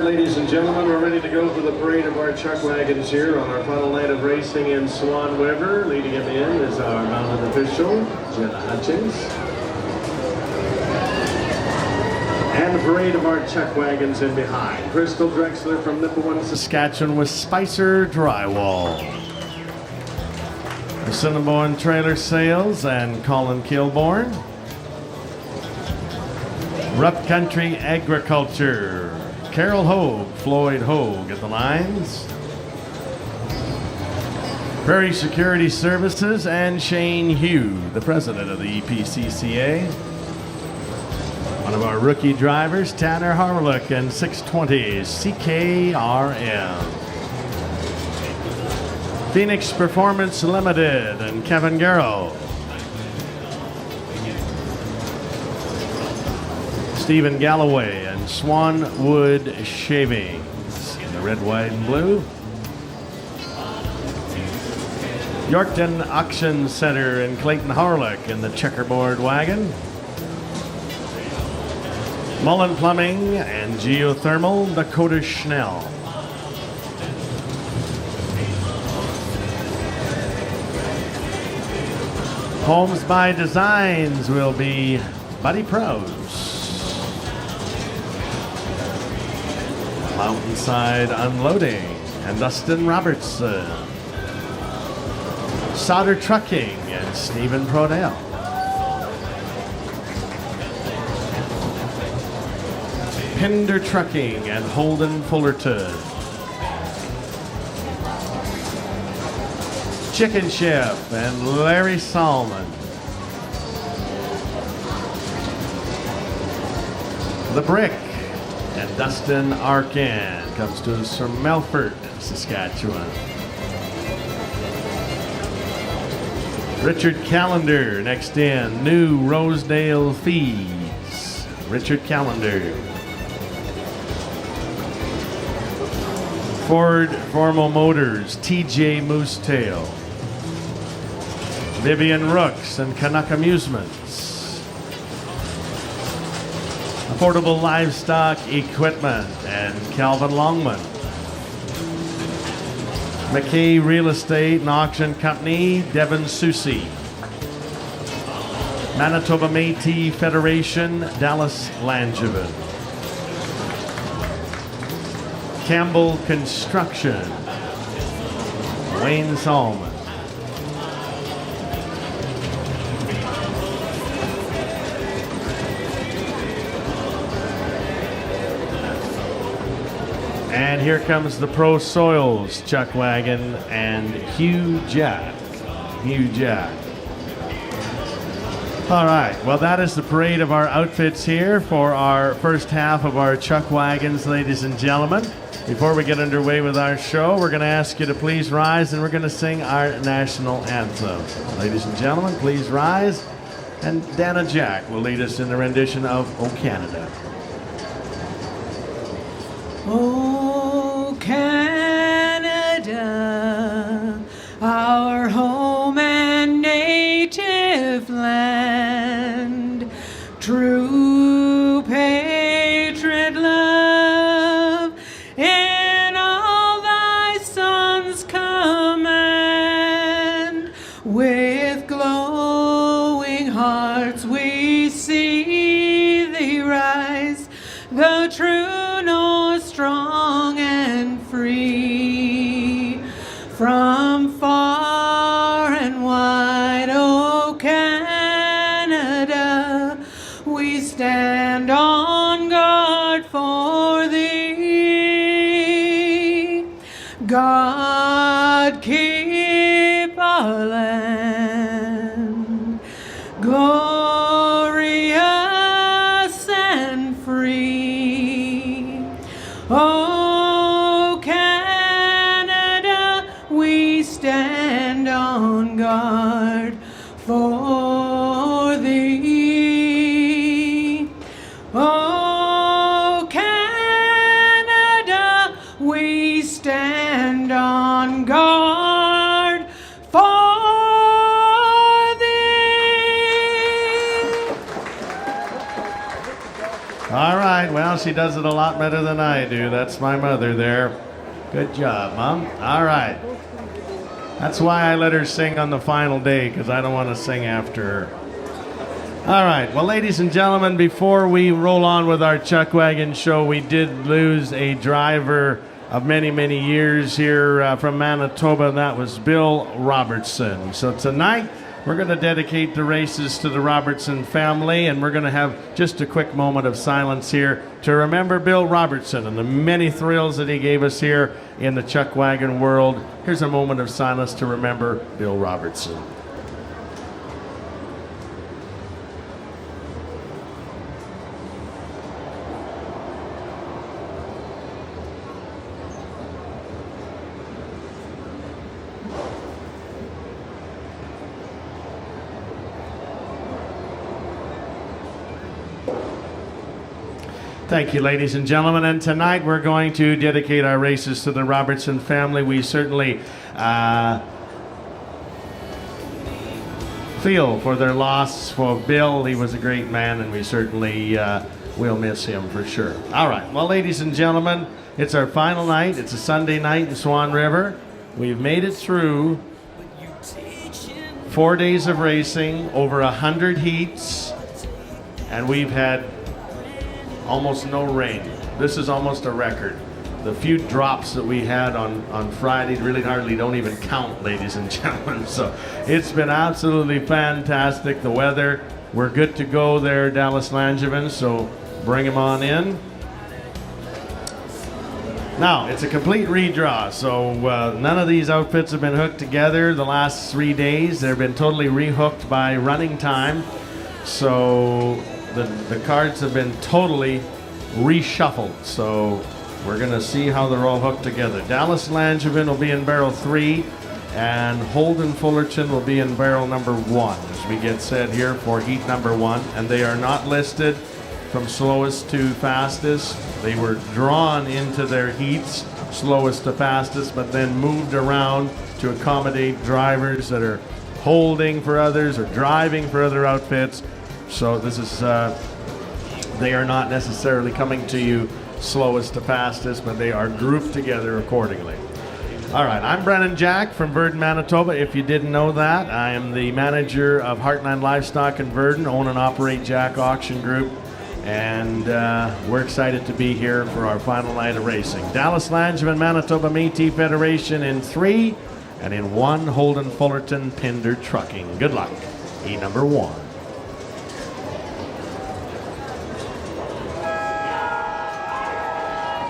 ladies and gentlemen, we're ready to go for the parade of our Chuckwagons here on our final night of racing in Swan River. Leading him in is our mounted official, Jenna Hutchins. And the parade of our Chuckwagons in behind. Crystal Drexler from Nipawin, Saskatchewan with Spicer Drywall. Assiniboine Trailer Sales and Colin Kilbourne. Rough Country Agriculture, Carol Hogue, Floyd Hogue at the lines. Prairie Security Services and Shane Hugh, the president of the EPCCA. One of our rookie drivers, Tanner Harlock and 620 CKRM. Phoenix Performance Limited and Kevin Garrow. Stephen Galloway and Swanwood Shavings in the red, white, and blue. Yorkton Auction Center and Clayton Harlock in the checkerboard wagon. Mullen Plumbing and Geothermal, Dakota Schnell. Homes by Designs will be Buddy Prowse. Mountainside Unloading and Dustin Robertson. Sauter Trucking and Stephen Prodell. Pinder Trucking and Holden Fullerton. Chicken Chef and Larry Salmon. The Brick and Dustin Arcan comes to us from Melfort, Saskatchewan. Richard Callender next in, New Rosedale Feeds. Richard Callender. Ford Formal Motors, TJ Moosetail. Vivian Rooks and Canuck Amusements. Affordable Livestock Equipment and Calvin Longman. McKay Real Estate and Auction Company, Devin Susie. Manitoba Métis Federation, Dallas Langevin. Campbell Construction, Wayne Salmon. And here comes the Pro Soils Chuckwagon and Hugh Jack. Hugh Jack. All right, well, that is the parade of our outfits here for our first half of our Chuckwagons, ladies and gentlemen. Before we get underway with our show, we're going to ask you to please rise and we're going to sing our national anthem. Ladies and gentlemen, please rise. And Dana Jack will lead us in the rendition of O Canada. O Canada, our home and native land, true patriot love in all thy sons' command. With glowing hearts we see thee rise, the true north strong and free. From far and wide, O Canada, we stand on guard for thee. God keep our land glorious and free. O Canada, we stand on guard for thee. O Canada, we stand on guard for thee. right. Well, she does it a lot better than I do. That's my mother there. Good job, Mom. All right. That's why I let her sing on the final day, because I don't want to sing after her. All right. Well, ladies and gentlemen, before we roll on with our Chuckwagon show, we did lose a driver of many, many years here from Manitoba. That was Bill Robertson. So tonight, we're going to dedicate the races to the Robertson family, and we're going to have just a quick moment of silence here to remember Bill Robertson and the many thrills that he gave us here in the Chuckwagon world. Here's a moment of silence to remember Bill Robertson. Thank you, ladies and gentlemen. And tonight we're going to dedicate our races to the Robertson family. We certainly feel for their loss for Bill. He was a great man, and we certainly will miss him for sure. All right. Well, ladies and gentlemen, it's our final night. It's a Sunday night in Swan River. We've made it through 4 days of racing, over 100 heats, and we've had almost no rain. This is almost a record. The few drops that we had on Friday really hardly don't even count, ladies and gentlemen. So it's been absolutely fantastic. The weather, we're good to go there, Dallas Langevin, so bring him on in. Now, it's a complete redraw, so none of these outfits have been hooked together the last 3 days. They've been totally rehooked by running time. So the cards have been totally reshuffled, so we're going to see how they're all hooked together. Dallas Langevin will be in barrel 3, and Holden Fullerton will be in barrel number 1, as we get set here for heat number 1. And they are not listed from slowest to fastest. They were drawn into their heats, slowest to fastest, but then moved around to accommodate drivers that are holding for others or driving for other outfits. So this is, they are not necessarily coming to you slowest to fastest, but they are grouped together accordingly. All right, I'm Brennan Jack from Virden, Manitoba. If you didn't know that, I am the manager of Heartland Livestock in Virden, own and operate Jack Auction Group, and we're excited to be here for our final night of racing. Dallas Langevin, Manitoba Métis Federation in 3, and in 1, Holden Fullerton Pinder Trucking. Good luck. E number 1.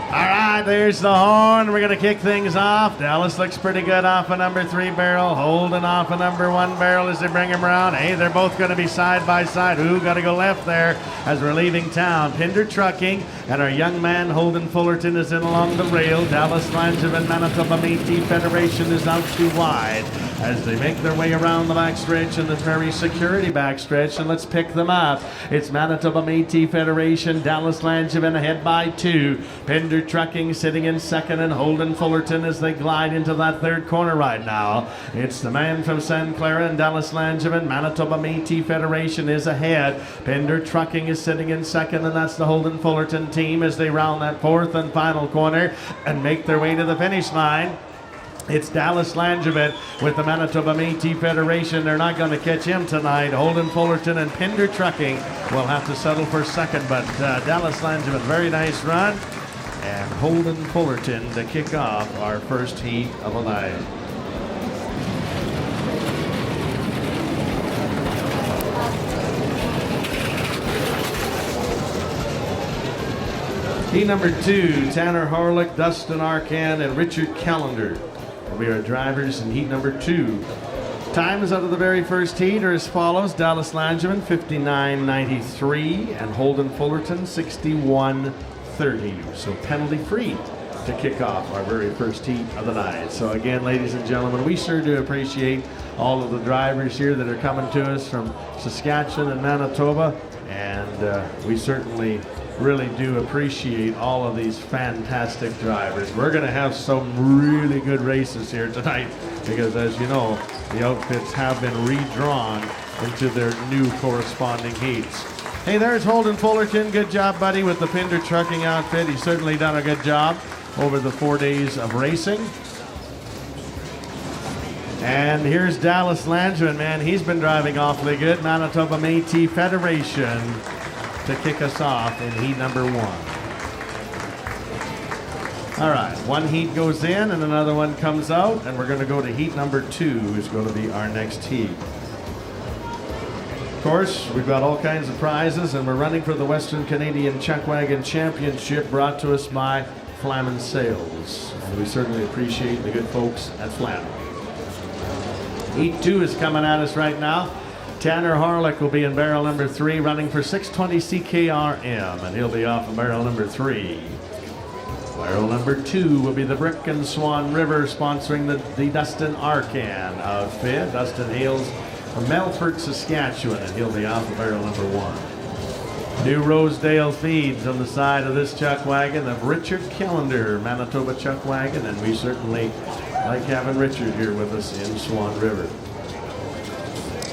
All right, there's the horn. We're going to kick things off. Dallas looks pretty good off a number 3 barrel. Holden off a number 1 barrel as they bring him around. Hey, they're both going to be side by side. Ooh, got to go left there as we're leaving town. Pinder Trucking and our young man Holden Fullerton is in along the rail. Dallas Langevin Manitoba Métis Federation is out too wide as they make their way around the backstretch and the very security backstretch. And let's pick them up. It's Manitoba Métis Federation. Dallas Langevin ahead by 2. Pinder Trucking sitting in second, and Holden Fullerton as they glide into that third corner right now. It's the man from San Clara and Dallas Langevin. Manitoba Métis Federation is ahead. Pinder Trucking is sitting in second, and that's the Holden Fullerton team as they round that fourth and final corner and make their way to the finish line. It's Dallas Langevin with the Manitoba Métis Federation. They're not going to catch him tonight. Holden Fullerton and Pinder Trucking will have to settle for second, but Dallas Langevin, very nice run. And Holden Fullerton to kick off our first heat of the night. Heat number 2, Tanner Horlick, Dustin Arcan, and Richard Callender will be our drivers in heat number 2. Times out of the very first heat are as follows. Dallas Langevin 59.93 and Holden Fullerton 61.30. So penalty free to kick off our very first heat of the night. So again, ladies and gentlemen, we sure do appreciate all of the drivers here that are coming to us from Saskatchewan and Manitoba, and we certainly really do appreciate all of these fantastic drivers. We're going to have some really good races here tonight because, as you know, the outfits have been redrawn into their new corresponding heats. Hey, there's Holden Fullerton. Good job, buddy, with the Pinder trucking outfit. He's certainly done a good job over the 4 days of racing. And here's Dallas Langevin, man. He's been driving awfully good. Manitoba Métis Federation to kick us off in heat number 1. All right, one heat goes in and another one comes out, and we're going to go to heat number 2, is going to be our next heat. Of course, we've got all kinds of prizes, and we're running for the Western Canadian Chuckwagon Championship, brought to us by Flamin Sales. And we certainly appreciate the good folks at Flamin. Heat 2 is coming at us right now. Tanner Harlick will be in barrel number 3, running for 620 CKRM, and he'll be off of barrel number 3. Barrel number 2 will be the Brick and Swan River, sponsoring the Dustin Arcan outfit. Dustin hails from Melfort, Saskatchewan, and he'll be off of barrel number 1. New Rosedale feeds on the side of this Chuckwagon of Richard Callender, Manitoba Chuckwagon, and we certainly like having Richard here with us in Swan River.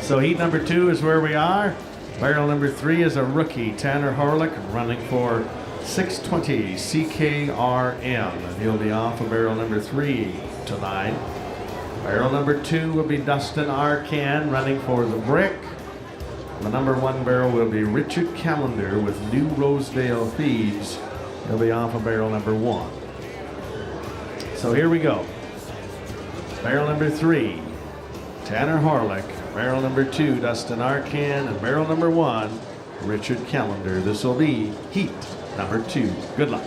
So heat number 2 is where we are. Barrel number 3 is a rookie, Tanner Harlick, running for 620 CKRM, and he'll be off of barrel number 3 tonight. Barrel number 2 will be Dustin Arcan, running for the Brick. The number 1 barrel will be Richard Callender with New Rosedale Feeds. He'll be off of barrel number 1. So here we go. Barrel number 3, Tanner Harlick. Barrel number 2, Dustin Arcan. And barrel number 1, Richard Callender. This will be heat number 2. Good luck.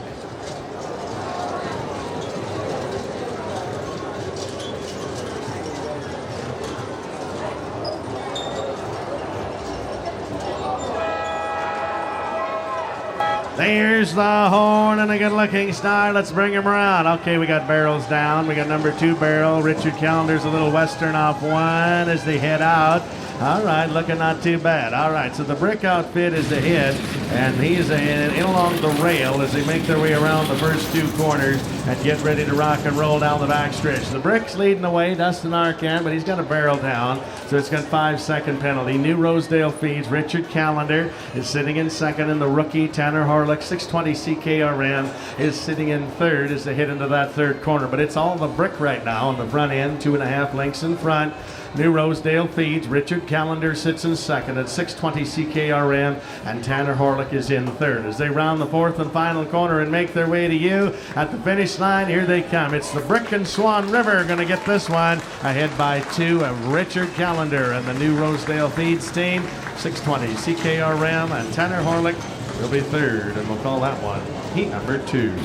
There's the horn and a good-looking star. Let's bring him around. Okay, we got barrels down. We got number 2 barrel. Richard Callender's a little western off 1 as they head out. All right, looking not too bad. All right, so the Brick outfit is ahead, and he's in along the rail as they make their way around the first 2 corners and get ready to rock and roll down the backstretch. The Brick's leading the way, Dustin Arcan, but he's got a barrel down, so it's got 5-second penalty. New Rosedale feeds. Richard Callender is sitting in second, and the rookie Tanner Harlick, 620 CKRM, is sitting in third as they head into that third corner. But it's all the Brick right now on the front end, 2.5 lengths in front. New Rosedale feeds. Richard Callender sits in second at 620 CKRM, and Tanner Harlick is in third. As they round the 4th and final corner and make their way to you at the finish line, here they come. It's the Brick and Swan River going to get this one, ahead by 2 of Richard Callender and the New Rosedale feeds team. 620 CKRM, and Tanner Harlick will be third, and we'll call that one heat number 2.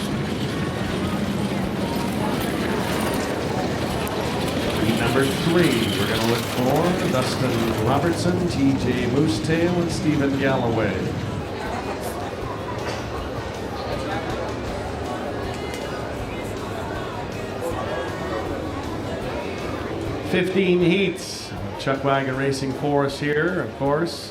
Number 3, we're going to look for Dustin Robertson, TJ Moosetail, and Stephen Galloway. "15 heats. Chuckwagon racing for us here, of course.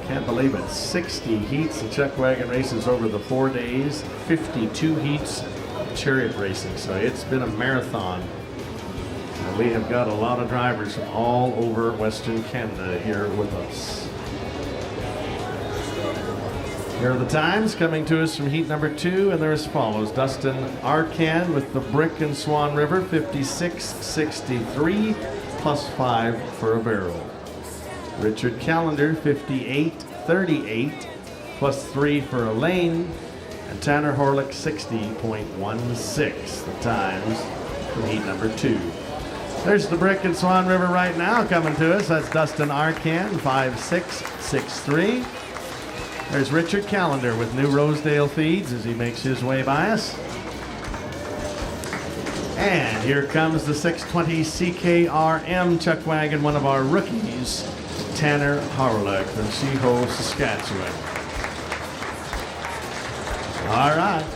Can't believe it. 60 heats of Chuckwagon races over the 4 days. 52 heats of chariot racing. So it's been a marathon. We have got a lot of drivers from all over Western Canada here with us. Here are the times coming to us from heat number 2, and they're as follows. Dustin Arcan with the Brick and Swan River, 56.63 plus 5 for a barrel. Richard Callender, 58.38 plus 3 for a lane. And Tanner Harlick, 60.16, the times from heat number 2. There's the Brick and Swan River right now coming to us. That's Dustin Arcan, 5.663. There's Richard Callender with New Rosedale feeds as he makes his way by us. And here comes the 620 CKRM Chuckwagon, one of our rookies, Tanner Harlick from Seaho, Saskatchewan. All right.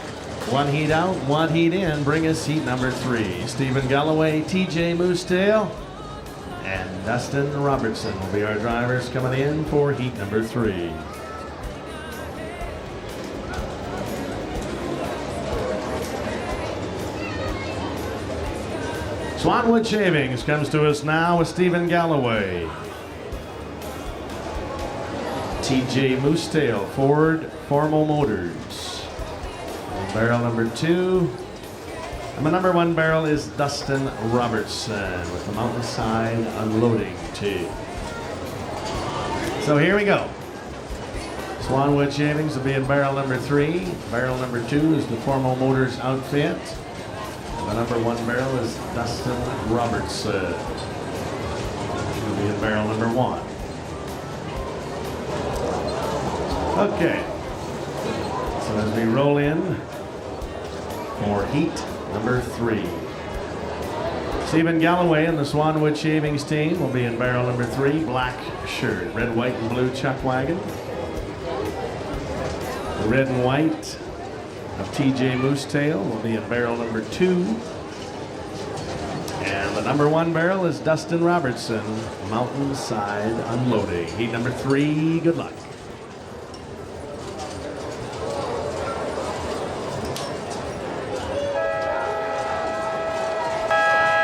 One heat out, one heat in. Bring us heat number 3. Stephen Galloway, TJ Moosetail, and Dustin Robertson will be our drivers coming in for heat number 3. Swanwood Shavings comes to us now with Stephen Galloway. TJ Moosetail, Ford Formal Motors. And barrel number 2. And the number 1 barrel is Dustin Robertson with the Mountainside Unloading team. So here we go. Swan Wood Shavings will be in barrel number 3. Barrel number 2 is the Formal Motors outfit. The number 1 barrel is Dustin Robertson. Will be in barrel number 1. Okay. So as we roll in for heat number 3. Stephen Galloway and the Swan Wood Shavings team will be in barrel number 3. Black shirt, red, white, and blue Chuckwagon. The red and white of TJ Moosetail will be in barrel number 2. And the number 1 barrel is Dustin Robertson, Mountainside Unloading. Heat number 3, good luck.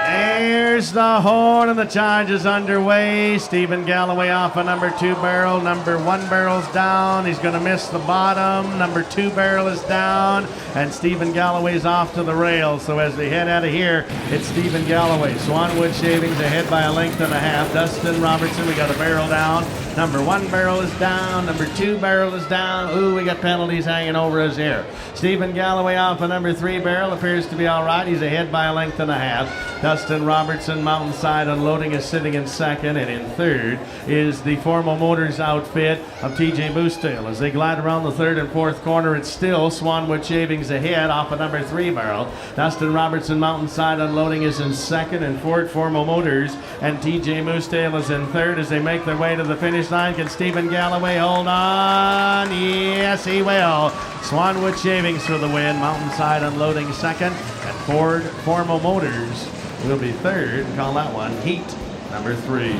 There's the horn and the charge is underway. Stephen Galloway off a number 2 barrel. Number 1 barrel's down. He's going to miss the bottom. Number 2 barrel is down. And Stephen Galloway's off to the rail. So as we head out of here, it's Stephen Galloway. Swan Wood Shavings ahead by a length and a half. Dustin Robertson, we got a barrel down. Number 1 barrel is down. Number 2 barrel is down. Ooh, we got penalties hanging over us here. Stephen Galloway off a number 3 barrel. Appears to be all right. He's ahead by a length and a half. Dustin Robertson, Mountainside Unloading, is sitting in second. And in third is the Formal Motors outfit of TJ Moosetail. As they glide around the third and fourth corner, it's still Swan Wood Shavings ahead off a number 3 barrel. Dustin Robertson, Mountainside Unloading, is in second. And Ford Formal Motors and TJ Moosetail is in third as they make their way to the finish line. Can Stephen Galloway hold on? Yes, he will. Swan Wood Shavings for the win. Mountainside Unloading second. And Ford Formal Motors will be third. Call that one heat number 3.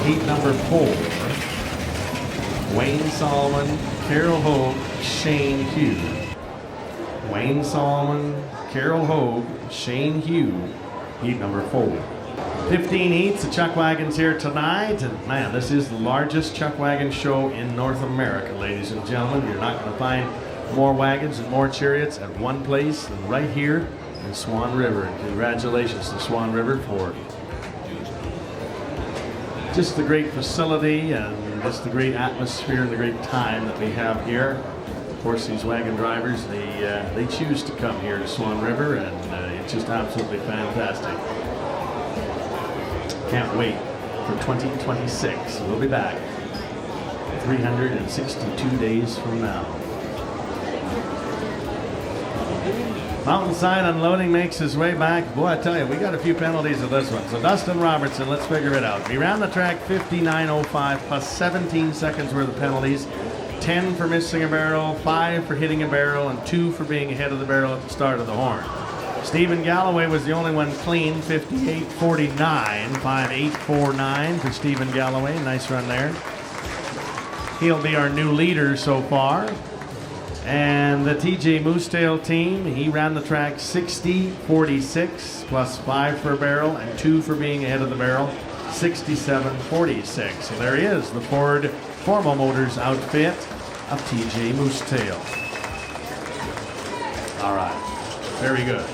Heat number 4. Wayne Solomon, Carol Hogue, Shane Hugh. Wayne Solomon, Carol Hogue, Shane Hugh. Heat number 4. 15 heats. The Chuckwagon's here tonight. And man, this is the largest Chuckwagon show in North America, ladies and gentlemen. You're not going to find more wagons and more chariots at one place than right here in Swan River. And congratulations to Swan River for just the great facility and just the great atmosphere and the great time that we have here. Of course, these wagon drivers, they choose to come here to Swan River, and it's just absolutely fantastic. Can't wait for 2026. We'll be back 362 days from now. Mountainside Unloading makes his way back. Boy, I tell you, we got a few penalties of this one. So Dustin Robertson, let's figure it out. He ran the track 59.05 plus 17 seconds worth of penalties. 10 for missing a barrel, 5 for hitting a barrel, and 2 for being ahead of the barrel at the start of the horn. Stephen Galloway was the only one clean, 58.49, 5.849 for Stephen Galloway. Nice run there. He'll be our new leader so far. And the TJ Moosetail team, he ran the track 60.46 plus 5 for a barrel and 2 for being ahead of the barrel, 67.46. So there he is, the Ford Formal Motors outfit of TJ Moosetail. All right, very good.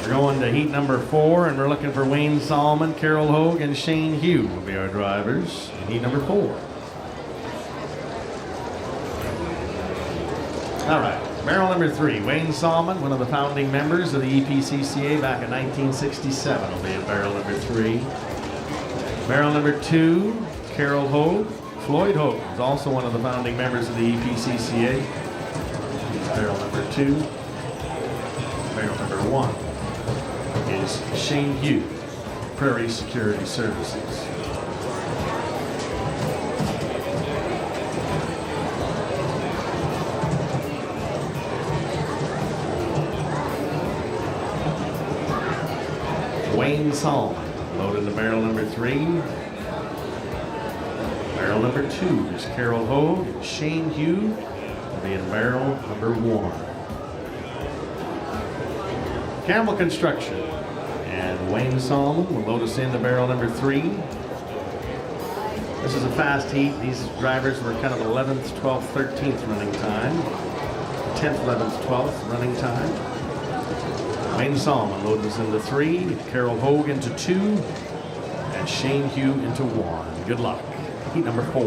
We're going to heat number 4, and we're looking for Wayne Solomon, Carol Hogue, and Shane Hugh will be our drivers in heat number 4. All right, barrel number 3, Wayne Solomon, one of the founding members of the EPCCA back in 1967, will be in barrel number 3. Barrel number 2, Carol Hogue. Floyd Hogue is also one of the founding members of the EPCCA. Barrel number 2. Barrel number 1 is Shane Hugh, Prairie Security Services. Wayne Solomon, loaded to barrel number 3. Barrel number 2 is Carol Hogue. Shane Hugh will be in barrel number 1. Campbell Construction And Wayne Solomon will load us into barrel number 3. This is a fast heat. These drivers were kind of 11th, 12th, 13th running time. 10th, 11th, 12th running time. Wayne Solomon loads us into 3. Carol Hogue into 2. And Shane Hugh into 1. Good luck. Heat number 4.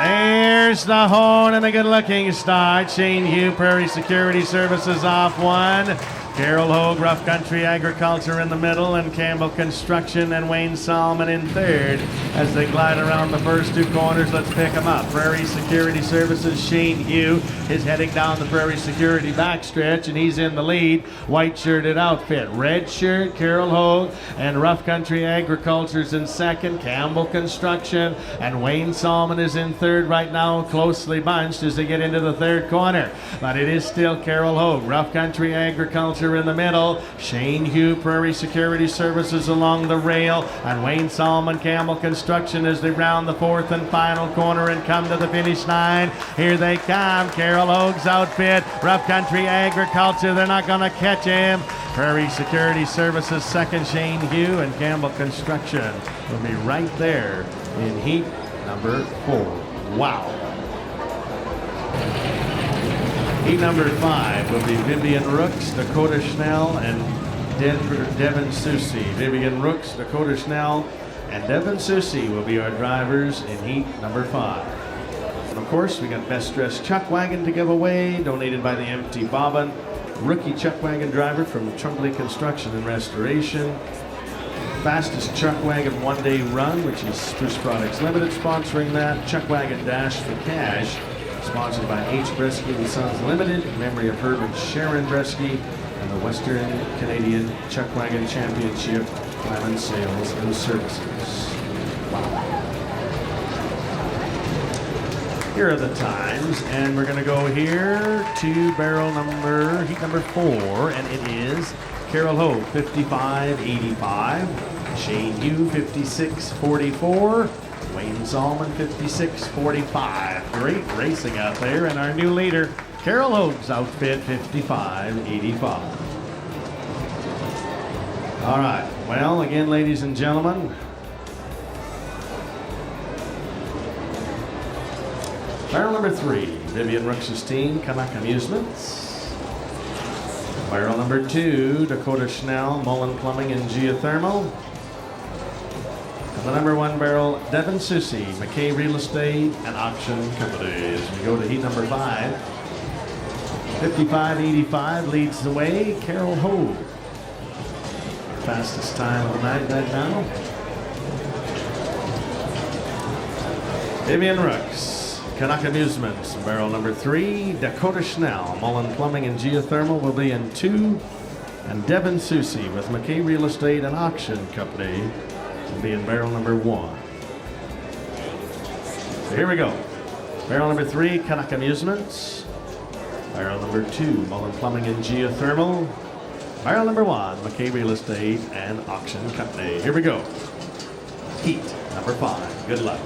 There's the horn and a good-looking start. Shane Hugh, Prairie Security Services off 1. Carol Hogue, Rough Country Agriculture in the middle, and Campbell Construction and Wayne Solomon in third. As they glide around the first 2 corners, let's pick them up. Prairie Security Services, Shane Hugh is heading down the Prairie Security backstretch, and he's in the lead. White-shirted outfit. Red shirt, Carol Hogue, and Rough Country Agriculture's in second. Campbell Construction and Wayne Solomon is in third right now, closely bunched as they get into the third corner. But it is still Carol Hogue, Rough Country Agriculture in the middle, Shane Hugh, Prairie Security Services along the rail, and Wayne Solomon, Campbell Construction as they round the fourth and final corner and come to the finish line. Here they come, Carol Hogue's outfit, Rough Country Agriculture, they're not going to catch him. Prairie Security Services second, Shane Hugh, and Campbell Construction will be right there in heat number 4. Wow. Heat number 5 will be Vivian Rooks, Dakota Schnell, and Devin Susie. Vivian Rooks, Dakota Schnell, and Devin Susie will be our drivers in heat number 5. And of course, we got Best Dressed Chuckwagon to give away, donated by the MT Bobbin. Rookie Chuckwagon driver from Trumbley Construction and Restoration. Fastest Chuckwagon one-day run, which is Spruce Products Limited sponsoring that. Chuckwagon Dash for Cash, sponsored by H. Bresky and Sons Limited, in memory of Herb and Sharon Bresky, and the Western Canadian Chuckwagon Championship, Clement Sales and Services. Wow. Here are the times, and we're going to go here to barrel number, heat number 4, and it is Carol Hogue, 55.85, Shane Hugh, 56.44, Wayne Solomon, 56.45. Great racing out there, and our new leader, Carol Hogue's outfit, 55.85. All right, well, again, ladies and gentlemen, barrel number 3, Vivian Rooks' team, Canuck Amusements. Barrel number 2, Dakota Schnell, Mullen Plumbing and Geothermal. And the number 1 barrel, Devin Susie, McKay Real Estate and Auction Company. As we go to heat number 5, 55.85 leads the way, Carol Hogue. Our fastest time of the night right now. Vivian Rooks, Canuck Amusements, barrel number 3, Dakota Schnell, Mullen Plumbing and Geothermal will be in 2, and Devin Susie with McKay Real Estate and Auction Company will be in barrel number 1. So here we go. Barrel number 3, Canuck Amusements. Barrel number 2, Mullen Plumbing and Geothermal. Barrel number 1, McKay Real Estate and Auction Company. Here we go. Heat number 5. Good luck.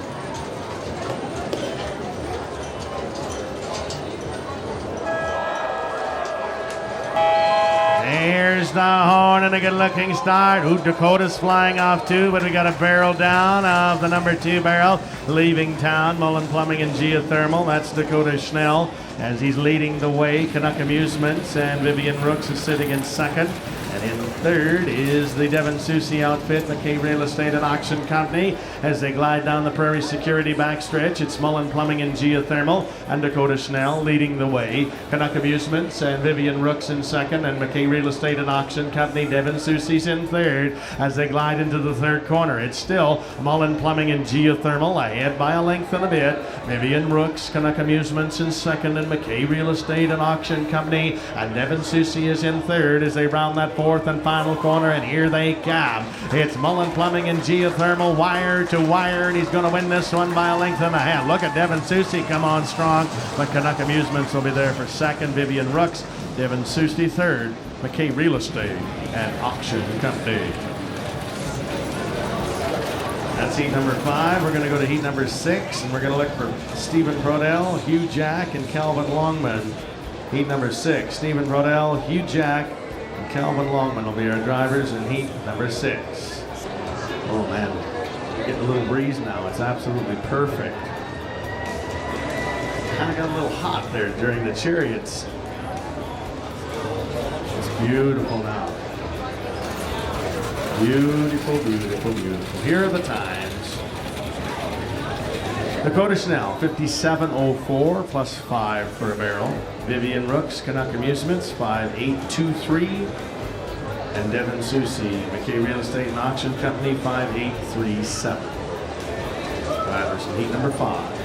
There's the horn and a good-looking start. Ooh, Dakota's flying off too, but we got a barrel down of the number 2 barrel leaving town. Mullen Plumbing and Geothermal. That's Dakota Schnell as he's leading the way. Canuck Amusements and Vivian Rooks is sitting in second. And in third is the Devin Susie outfit, McKay Real Estate and Auction Company. As they glide down the Prairie Security backstretch, it's Mullen Plumbing and Geothermal and Dakota Schnell leading the way. Canuck Amusements and Vivian Rooks in second, and McKay Real Estate and Auction Company, Devin Susie's in third. As they glide into the third corner, it's still Mullen Plumbing and Geothermal ahead by a length and a bit. Vivian Rooks, Canuck Amusements in second, and McKay Real Estate and Auction Company, and Devin Susie is in third as they round that fourth and final corner, and here they come. It's Mullen Plumbing and Geothermal, wire to wire, and he's going to win this one by a length and a half. Look at Devin Susie come on strong, but Canuck Amusements will be there for second. Vivian Rooks, Devin Susie third, McKay Real Estate and Auction Company. That's heat number 5. We're going to go to heat number 6, and we're going to look for Stephen Brodell, Hugh Jack, and Calvin Longman. Heat number 6, Stephen Brodell, Hugh Jack, and Calvin Longman will be our drivers in heat number 6. Oh man, we're getting a little breeze now. It's absolutely perfect. Kind of got a little hot there during the chariots. It's beautiful now. Beautiful, beautiful, beautiful. Here are the times. Dakota Schnell, 57.04 plus 5 for a barrel. Vivian Rooks, Canuck Amusements, 5.823. And Devin Susi, McKay Real Estate and Auction Company, 5.837. Drivers in heat number 5.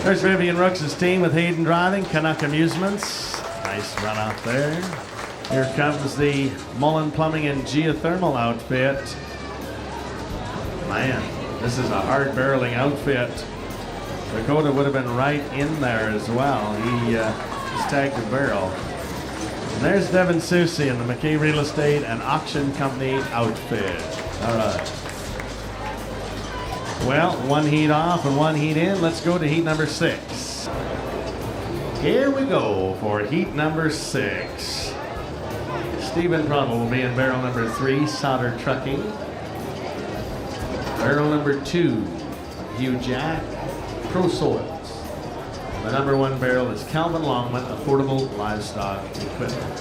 There's Vivian Rooks' team with Hayden driving, Canuck Amusements. Nice run out there. Here comes the Mullen Plumbing and Geothermal outfit. Man, this is a hard barreling outfit. Dakota would have been right in there as well. He just tagged the barrel. And there's Devin Susi in the McKay Real Estate and Auction Company outfit. All right. Well, one heat off and one heat in. Let's go to heat number 6. Here we go for heat number 6. Stephen Brundle will be in barrel number 3, Solder Trucking. Barrel number 2, Hugh Jack, Pro Soils. The number 1 barrel is Calvin Longman, Affordable Livestock Equipment.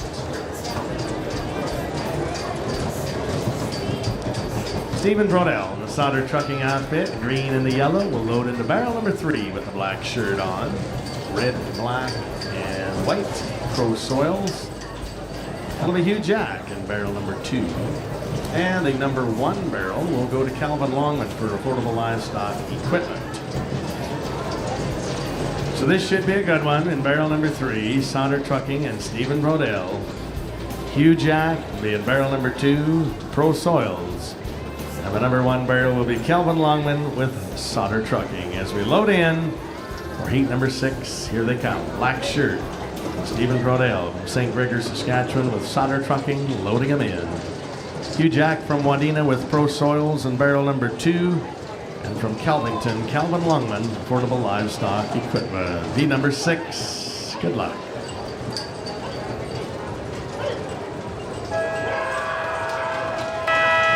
Stephen Brodell in the Solder Trucking outfit, green and the yellow, will load into barrel number 3 with the black shirt on. Red, black, and white, Pro Soils. That'll be Hugh Jack in barrel number 2. And the number 1 barrel will go to Calvin Longman for Affordable Livestock Equipment. So this should be a good one in barrel number 3, Solder Trucking and Stephen Brodell. Hugh Jack will be in barrel number 2, Pro Soils. And the number 1 barrel will be Calvin Longman with Solder Trucking. As we load in for heat number 6, here they come. Black shirt, Stephen Brodell from St. Gregor, Saskatchewan with Solder Trucking, loading them in. Hugh Jack from Wadena with Pro Soils in barrel number 2. And from Calvington, Calvin Longman, Affordable Livestock Equipment. Heat number 6. Good luck.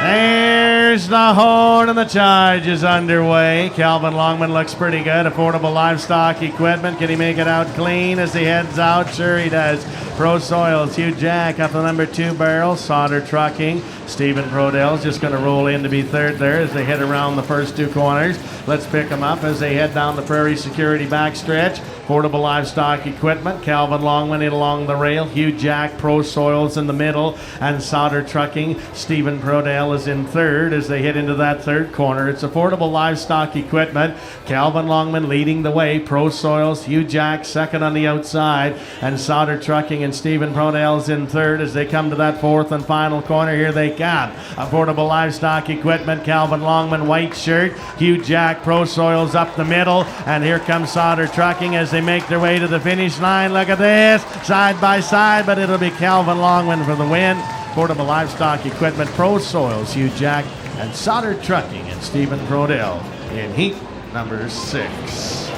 There's the horn and the charge is underway. Calvin Longman looks pretty good. Affordable Livestock Equipment. Can he make it out clean as he heads out? Sure he does. Pro Soils, Hugh Jack up the number 2 barrel. Solder Trucking. Stephen Brodell's just going to roll in to be 3rd there as they head around the first 2 corners. Let's pick them up as they head down the Prairie Security backstretch. Affordable Livestock Equipment, Calvin Longman in along the rail, Hugh Jack, Pro Soils in the middle, and Solder Trucking. Stephen Brodell is in 3rd as they head into that 3rd corner. It's Affordable Livestock Equipment, Calvin Longman leading the way, Pro Soils, Hugh Jack 2nd on the outside, and Solder Trucking and Stephen Brodell's in 3rd as they come to that 4th and final corner. Here they come. Affordable Livestock Equipment, Calvin Longman, white shirt, Hugh Jack, Pro Soils up the middle, and here comes Solder Trucking as they make their way to the finish line. Look at this, side by side, but it'll be Calvin Longman for the win. Affordable Livestock Equipment, Pro Soils, Hugh Jack, and Solder Trucking and Stephen Brodell in heat number 6.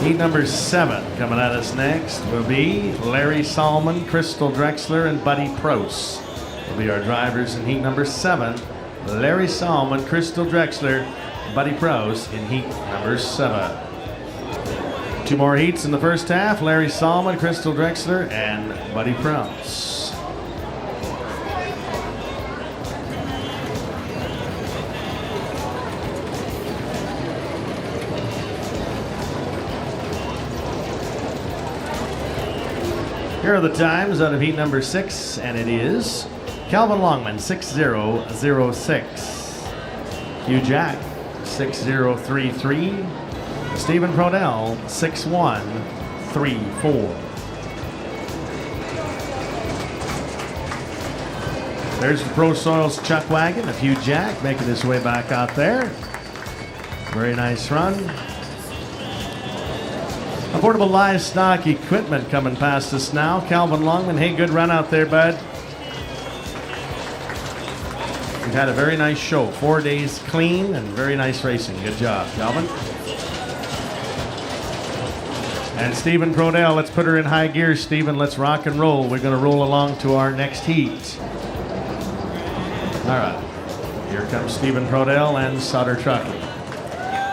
Heat number 7 coming at us next will be Larry Salmon, Crystal Drexler, and Buddy Prouse will be our drivers in heat number 7. Larry Salmon, Crystal Drexler, Buddy Prouse in heat number 7. 2 more heats in the first half. Larry Salmon, Crystal Drexler, and Buddy Prouse. Here are the times out of heat number 6, and it is Calvin Longman, 6006. Hugh Jack, 6033. Stephen Brodell, 6134. There's the Pro Soils Chuckwagon of Hugh Jack making his way back out there. Very nice run. Affordable livestock equipment coming past us now. Calvin Longman, hey, good run out there, bud. We've had a very nice show. 4 days clean and very nice racing. Good job, Calvin. And Stephen Prodell, let's put her in high gear, Stephen. Let's rock and roll. We're going to roll along to our next heat. All right. Here comes Stephen Prodell and Sutter Trucking.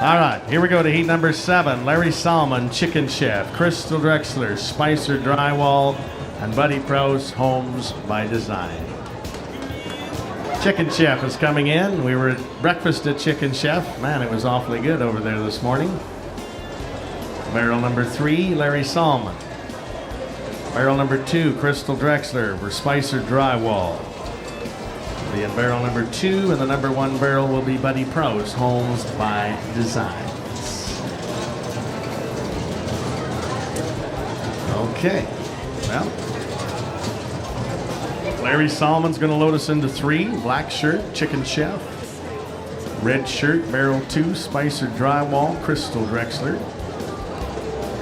All right, here we go to heat number 7. Larry Salmon, Chicken Chef, Crystal Drexler, Spicer Drywall, and Buddy Prowse, Homes by Design. Chicken Chef is coming in. We were at breakfast at Chicken Chef. Man, it was awfully good over there this morning. Barrel number 3, Larry Salmon. Barrel number 2, Crystal Drexler for Spicer Drywall. Be in barrel number 2, and the number 1 barrel will be Buddy Prowse, Homes by Designs. Okay, well, Larry Solomon's going to load us into 3. Black shirt, Chicken Chef. Red shirt, barrel 2, Spicer Drywall, Crystal Drexler.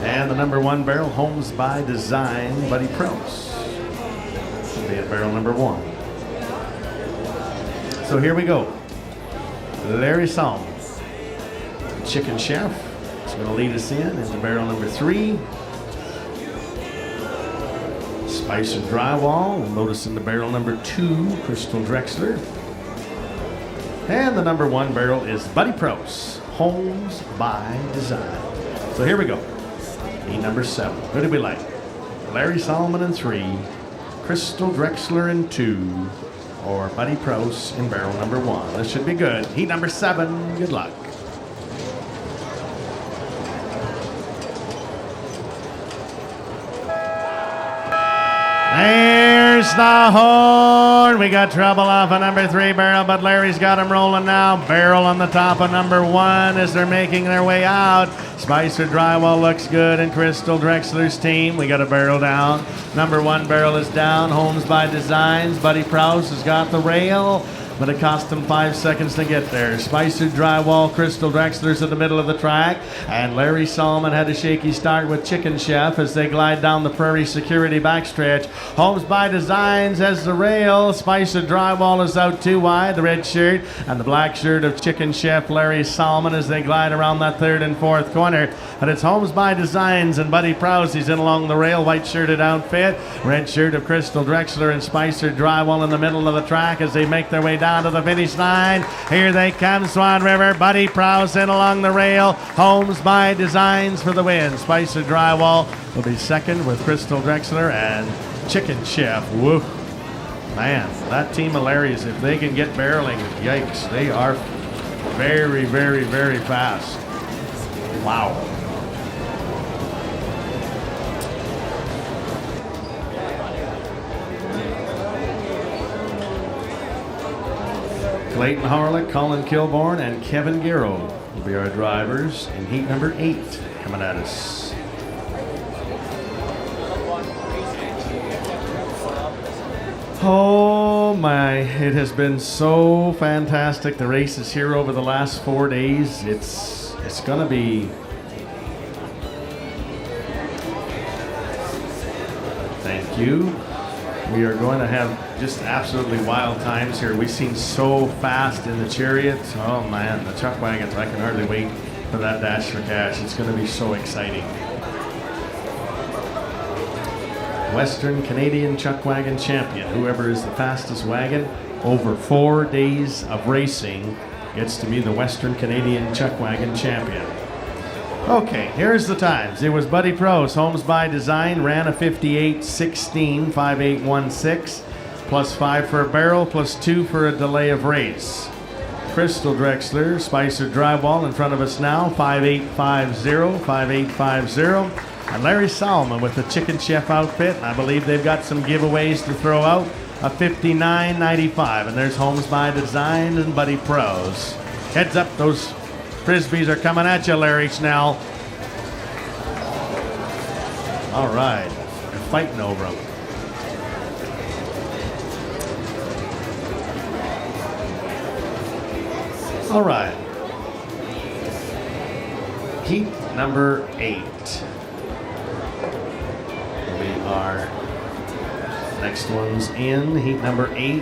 And the number 1 barrel, Homes by Design, Buddy Prowse. Be at barrel number 1. So here we go. Larry Salmon, Chicken Chef, is going to lead us in into barrel number 3. Spicer Drywall will load us into barrel number 2, Crystal Drexler. And the number 1 barrel is Buddy Prowse, Homes by Design. So here we go. Heat number 7. Who do we like? Larry Salmon in 3, Crystal Drexler in 2, or Buddy Prowse in barrel number 1. This should be good. Heat number 7. Good luck. There's the horn. We got trouble off of number 3 barrel, but Larry's got him rolling now. Barrel on the top of number 1 as they're making their way out. Spicer Drywall looks good in Crystal Drexler's team. We got a barrel down. Number 1 barrel is down. Homes by Designs. Buddy Prowse has got the rail, but it cost him 5 seconds to get there. Spicer Drywall, Crystal Drexler's at the middle of the track, and Larry Salmon had a shaky start with Chicken Chef as they glide down the Prairie Security backstretch. Homes by Designs has the rail. Spicer Drywall is out too wide, the red shirt, and the black shirt of Chicken Chef Larry Salmon as they glide around that 3rd and 4th corner. And it's Homes by Designs and Buddy Prowse. He's in along the rail, white shirted outfit. Red shirt of Crystal Drexler and Spicer Drywall in the middle of the track as they make their way down to the finish line. Here they come, Swan River. Buddy Prowse in along the rail. Homes by Designs for the win. Spicer Drywall will be 2nd with Crystal Drexler and Chicken Chef. Woo. Man, that team of Larry's, if they can get barreling, yikes, they are very, very, very fast. Wow. Clayton Harlech, Colin Kilborn, and Kevin Garrow will be our drivers in heat number 8 coming at us. Oh my, it has been so fantastic. The races here over the last 4 days. It's gonna be, thank you. We are going to have just absolutely wild times here. We've seen so fast in the chariots. Oh man, the Chuckwagons, I can hardly wait for that dash for cash. It's going to be so exciting. Western Canadian Chuckwagon champion, whoever is the fastest wagon over 4 days of racing gets to be the Western Canadian Chuckwagon champion. Okay, here's the times. It was Buddy Prowse, Homes by Design, ran a 58.16, 58.16, plus 5 for a barrel, plus 2 for a delay of race. Crystal Drexler, Spicer Drywall in front of us now, 58.50, 58.50. And Larry Salmon with the Chicken Chef outfit. I believe they've got some giveaways to throw out, a 59.95. And there's Homes by Design and Buddy Prowse. Heads up, those Frisbees are coming at you, Larry Snell. All right, they're fighting over them. All right. Heat number 8. our next one's in, heat number 8.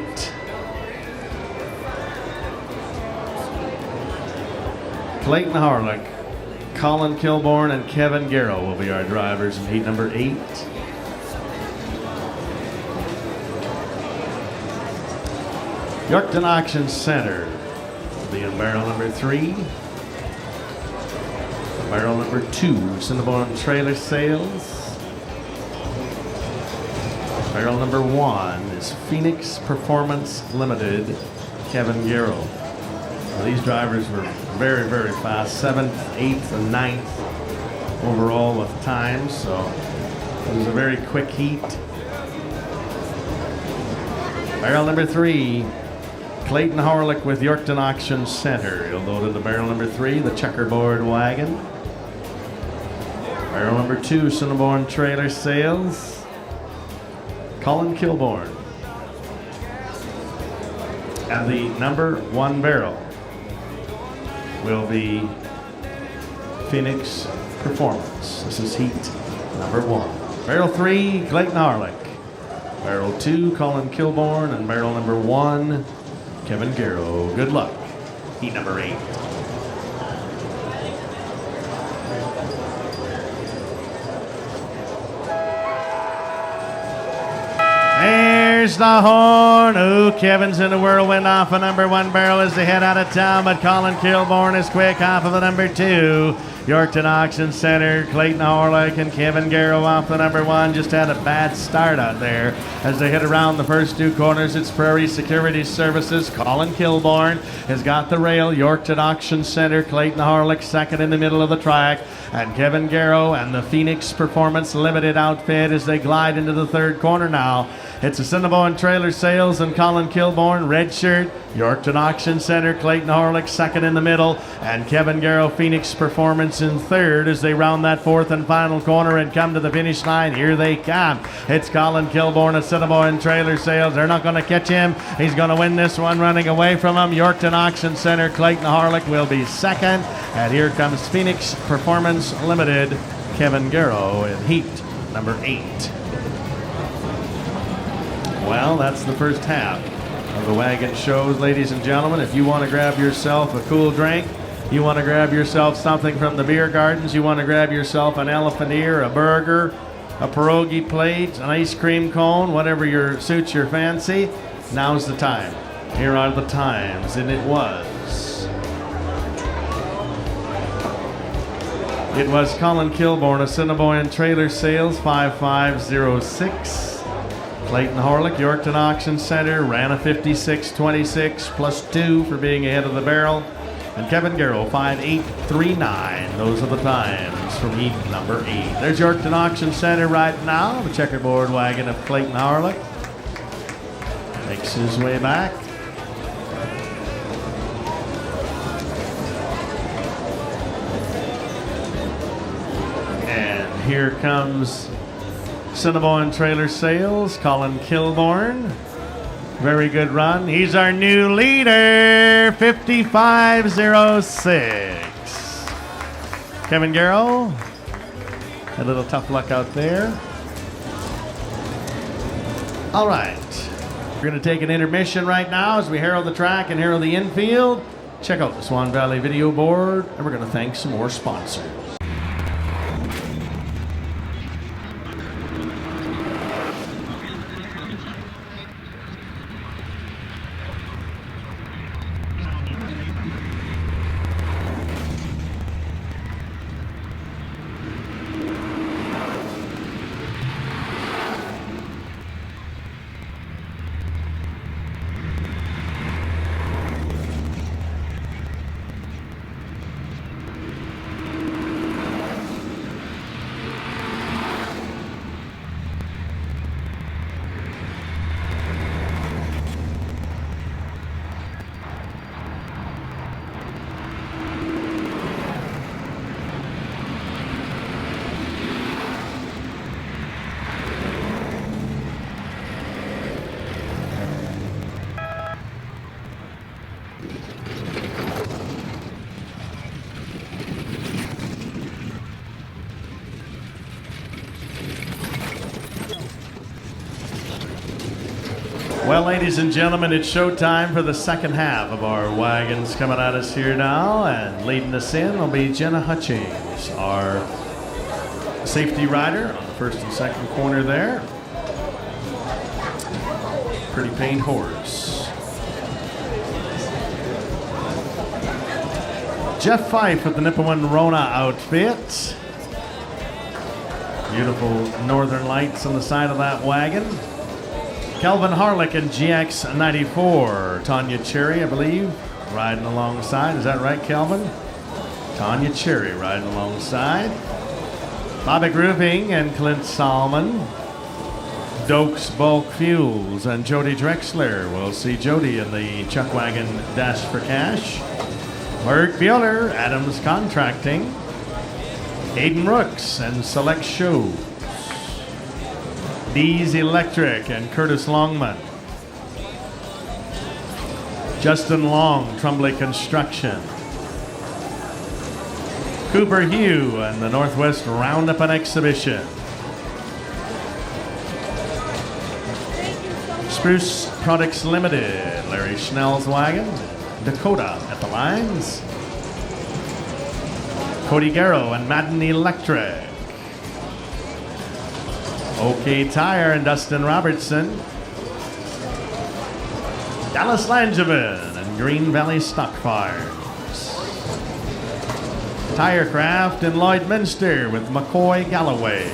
Clayton Harlick, Colin Kilbourne, and Kevin Garrow will be our drivers in heat number 8. Yorkton Auction Center will be in barrel number 3. Barrel number 2, Cinnabon Trailer Sales. Barrel number 1 is Phoenix Performance Limited, Kevin Garrow. Well, these drivers were very, very fast, 7th, 8th, and 9th overall with times, so it was a very quick heat. Barrel number 3, Clayton Harlick with Yorkton Auction Center. He'll load into barrel number 3, the checkerboard wagon. Barrel number 2, Cinnabon Trailer Sales, Colin Kilbourne. And the number 1 barrel will be Phoenix Performance. This is heat number 1. Barrel 3, Clayton Harlick. Barrel 2, Colin Kilbourne. And barrel number 1, Kevin Garrow. Good luck. Heat number 8. There's the horn. Oh, Kevin's in the whirlwind off of number 1 barrel as they head out of town, but Colin Kilbourne is quick off of the number 2. Yorkton Auction Center, Clayton Harlick and Kevin Garrow off the number 1. Just had a bad start out there as they hit around the first 2 corners. It's Prairie Security Services. Colin Kilbourne has got the rail. Yorkton Auction Center, Clayton Harlick second in the middle of the track, and Kevin Garrow and the Phoenix Performance Limited outfit as they glide into the 3rd corner now. It's a Cinnabon Trailer Sales and Colin Kilbourne, red shirt. Yorkton Auction Center, Clayton Harlick second in the middle, and Kevin Garrow, Phoenix Performance in 3rd as they round that 4th and final corner and come to the finish line. Here they come. It's Colin Kilbourne of Cinnabon Trailer Sales. They're not going to catch him. He's going to win this one running away from him. Yorkton Auction Center, Clayton Harlick will be second. And here comes Phoenix Performance Limited, Kevin Garrow in heat number 8. Well, that's the first half of the wagon shows, ladies and gentlemen. If you want to grab yourself a cool drink, you want to grab yourself something from the beer gardens, you want to grab yourself an elephant ear, a burger, a pierogi plate, an ice cream cone, whatever suits your fancy, now's the time. Here are the times, and it was Colin Kilbourne of Cinnabon Trailer Sales, 5506. Clayton Harlick, Yorkton Auction Center, ran a 56.26 plus 2 for being ahead of the barrel. And Kevin Garrow, 58.39. Those are the times from heat number 8. There's Yorkton Auction Center right now. The checkerboard wagon of Clayton Harlick makes his way back. And here comes Cinnabon Trailer Sales, Colin Kilbourne. Very good run. He's our new leader, 5506. Kevin Garrow, a little tough luck out there. All right, we're going to take an intermission right now as we herald the track and herald the infield. Check out the Swan Valley Video Board, and we're going to thank some more sponsors. Well, ladies and gentlemen, it's showtime for the second half of our wagons coming at us here now, and leading us in will be Jenna Hutchings, our safety rider on the first and second corner there. Pretty paint horse. Jeff Fife with the Nipawin Rona outfit. Beautiful northern lights on the side of that wagon. Kelvin Harlick in GX94. Tanya Cherry, I believe, riding alongside. Is that right, Kelvin? Tanya Cherry riding alongside. Bobby Roofing and Clint Solomon. Dokes Bulk Fuels and Jody Drexler. We'll see Jody in the Chuckwagon Dash for Cash. Mark Bueller, Adams Contracting. Aiden Rooks and Select Shows. Dee's Electric and Curtis Longman. Justin Long, Trumbley Construction. Cooper Hugh and the Northwest Roundup and Exhibition. Spruce Products Limited, Larry Schnell's wagon. Dakota at the lines. Cody Garrow and Madden Electric. OK Tire and Dustin Robertson. Dallas Langevin and Green Valley Stock Farms. Tirecraft and Lloydminster with McCoy Galloway.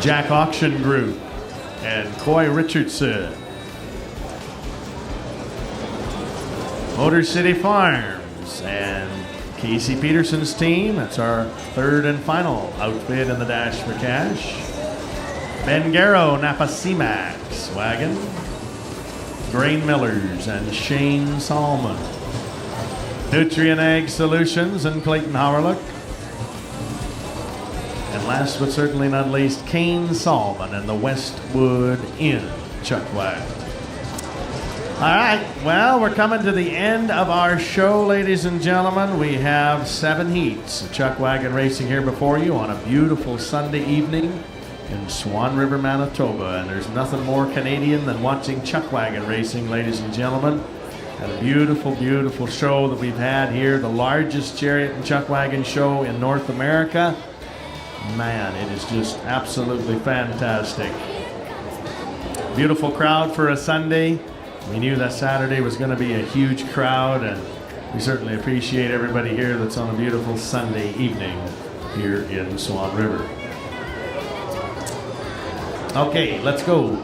Jack Auction Group and Coy Richardson. Motor City Farms and Casey Peterson's team. That's our third and final outfit in the Dash for Cash. Ben Garrow, Napa C-Max wagon. Grain Millers and Shane Solomon. Nutrient Ag Solutions and Clayton Howerlook. And last but certainly not least, Kane Solomon and the Westwood Inn Chuckwagon. All right, well, we're coming to the end of our show, ladies and gentlemen. We have 7 heats of Chuckwagon racing here before you on a beautiful Sunday evening in Swan River, Manitoba. And there's nothing more Canadian than watching Chuckwagon racing, ladies and gentlemen. And a beautiful, beautiful show that we've had here, the largest chariot and Chuckwagon show in North America. Man, it is just absolutely fantastic. Beautiful crowd for a Sunday. We knew that Saturday was going to be a huge crowd, and we certainly appreciate everybody here that's on a beautiful Sunday evening here in Swan River. Okay, let's go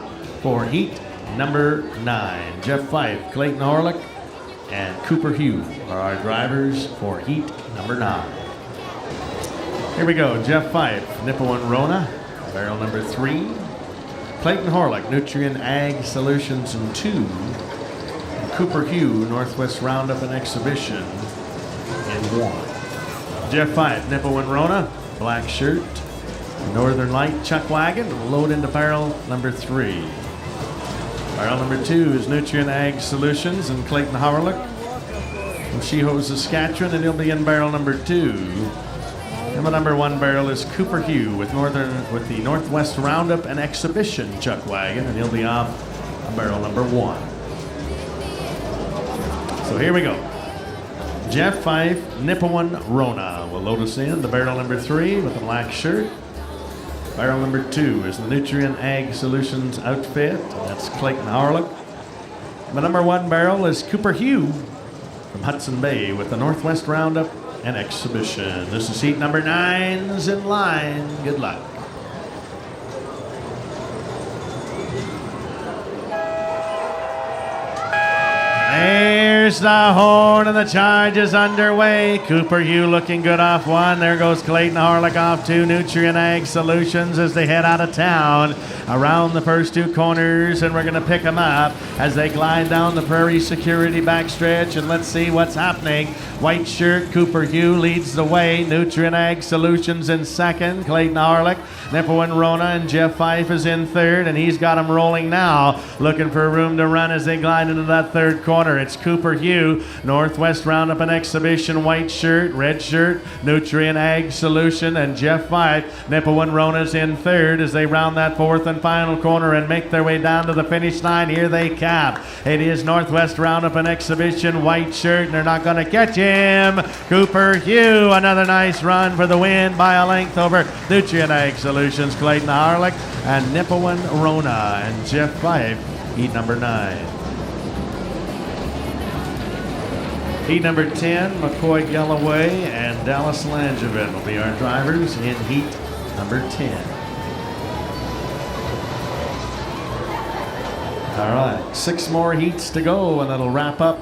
for heat number 9. Jeff Fife, Clayton Horlick, and Cooper Hugh are our drivers for heat number 9. Here we go. Jeff Fife, Nipawin Rona, barrel number 3. Clayton Horlick, Nutrient Ag Solutions in 2. And Cooper Hugh, Northwest Roundup and Exhibition in 1. Jeff Fife, Nipawin Rona, black shirt. Northern Light Chuckwagon, will load into barrel number 3. Barrel number 2 is Nutrient Ag Solutions and Clayton Howerlook from Sheeho, Saskatchewan, and he'll be in barrel number 2. And the number 1 barrel is Cooper Hugh with the Northwest Roundup and Exhibition Chuckwagon, and he'll be off on barrel number 1. So here we go. Jeff Fife, Nipawin Rona will load us in. The barrel number 3 with the black shirt. Barrel number 2 is the Nutrient Ag Solutions outfit. That's Clayton Howerlook. The number 1 barrel is Cooper Hugh from Hudson Bay with the Northwest Roundup and Exhibition. This is heat number 9's in line. Good luck. There's the horn and the charge is underway. Cooper Hugh looking good off 1. There goes Clayton Horlick off 2. Nutrient Ag Solutions as they head out of town around the first 2 corners, and we're going to pick them up as they glide down the Prairie Security backstretch, and let's see what's happening. White shirt, Cooper Hugh leads the way. Nutrient Ag Solutions in 2nd. Clayton Horlick, Nipawin Rona, and Jeff Fife is in 3rd, and he's got them rolling now, looking for room to run as they glide into that 3rd corner. It's Cooper Hugh. Northwest Roundup and Exhibition, white shirt, red shirt, Nutrient Ag Solution, and Jeff Fife. Nipawin Rona's in third as they round that fourth and final corner and make their way down to the finish line. Here they come. It is Northwest Roundup and Exhibition, white shirt, and they're not going to catch him. Cooper Hugh, another nice run for the win by a length over Nutrient Ag Solutions, Clayton Harlick, and Nipawin Rona and Jeff Fife, heat number 9. Heat number 10, McCoy Galloway and Dallas Langevin will be our drivers in heat number 10. All right, 6 more heats to go, and that'll wrap up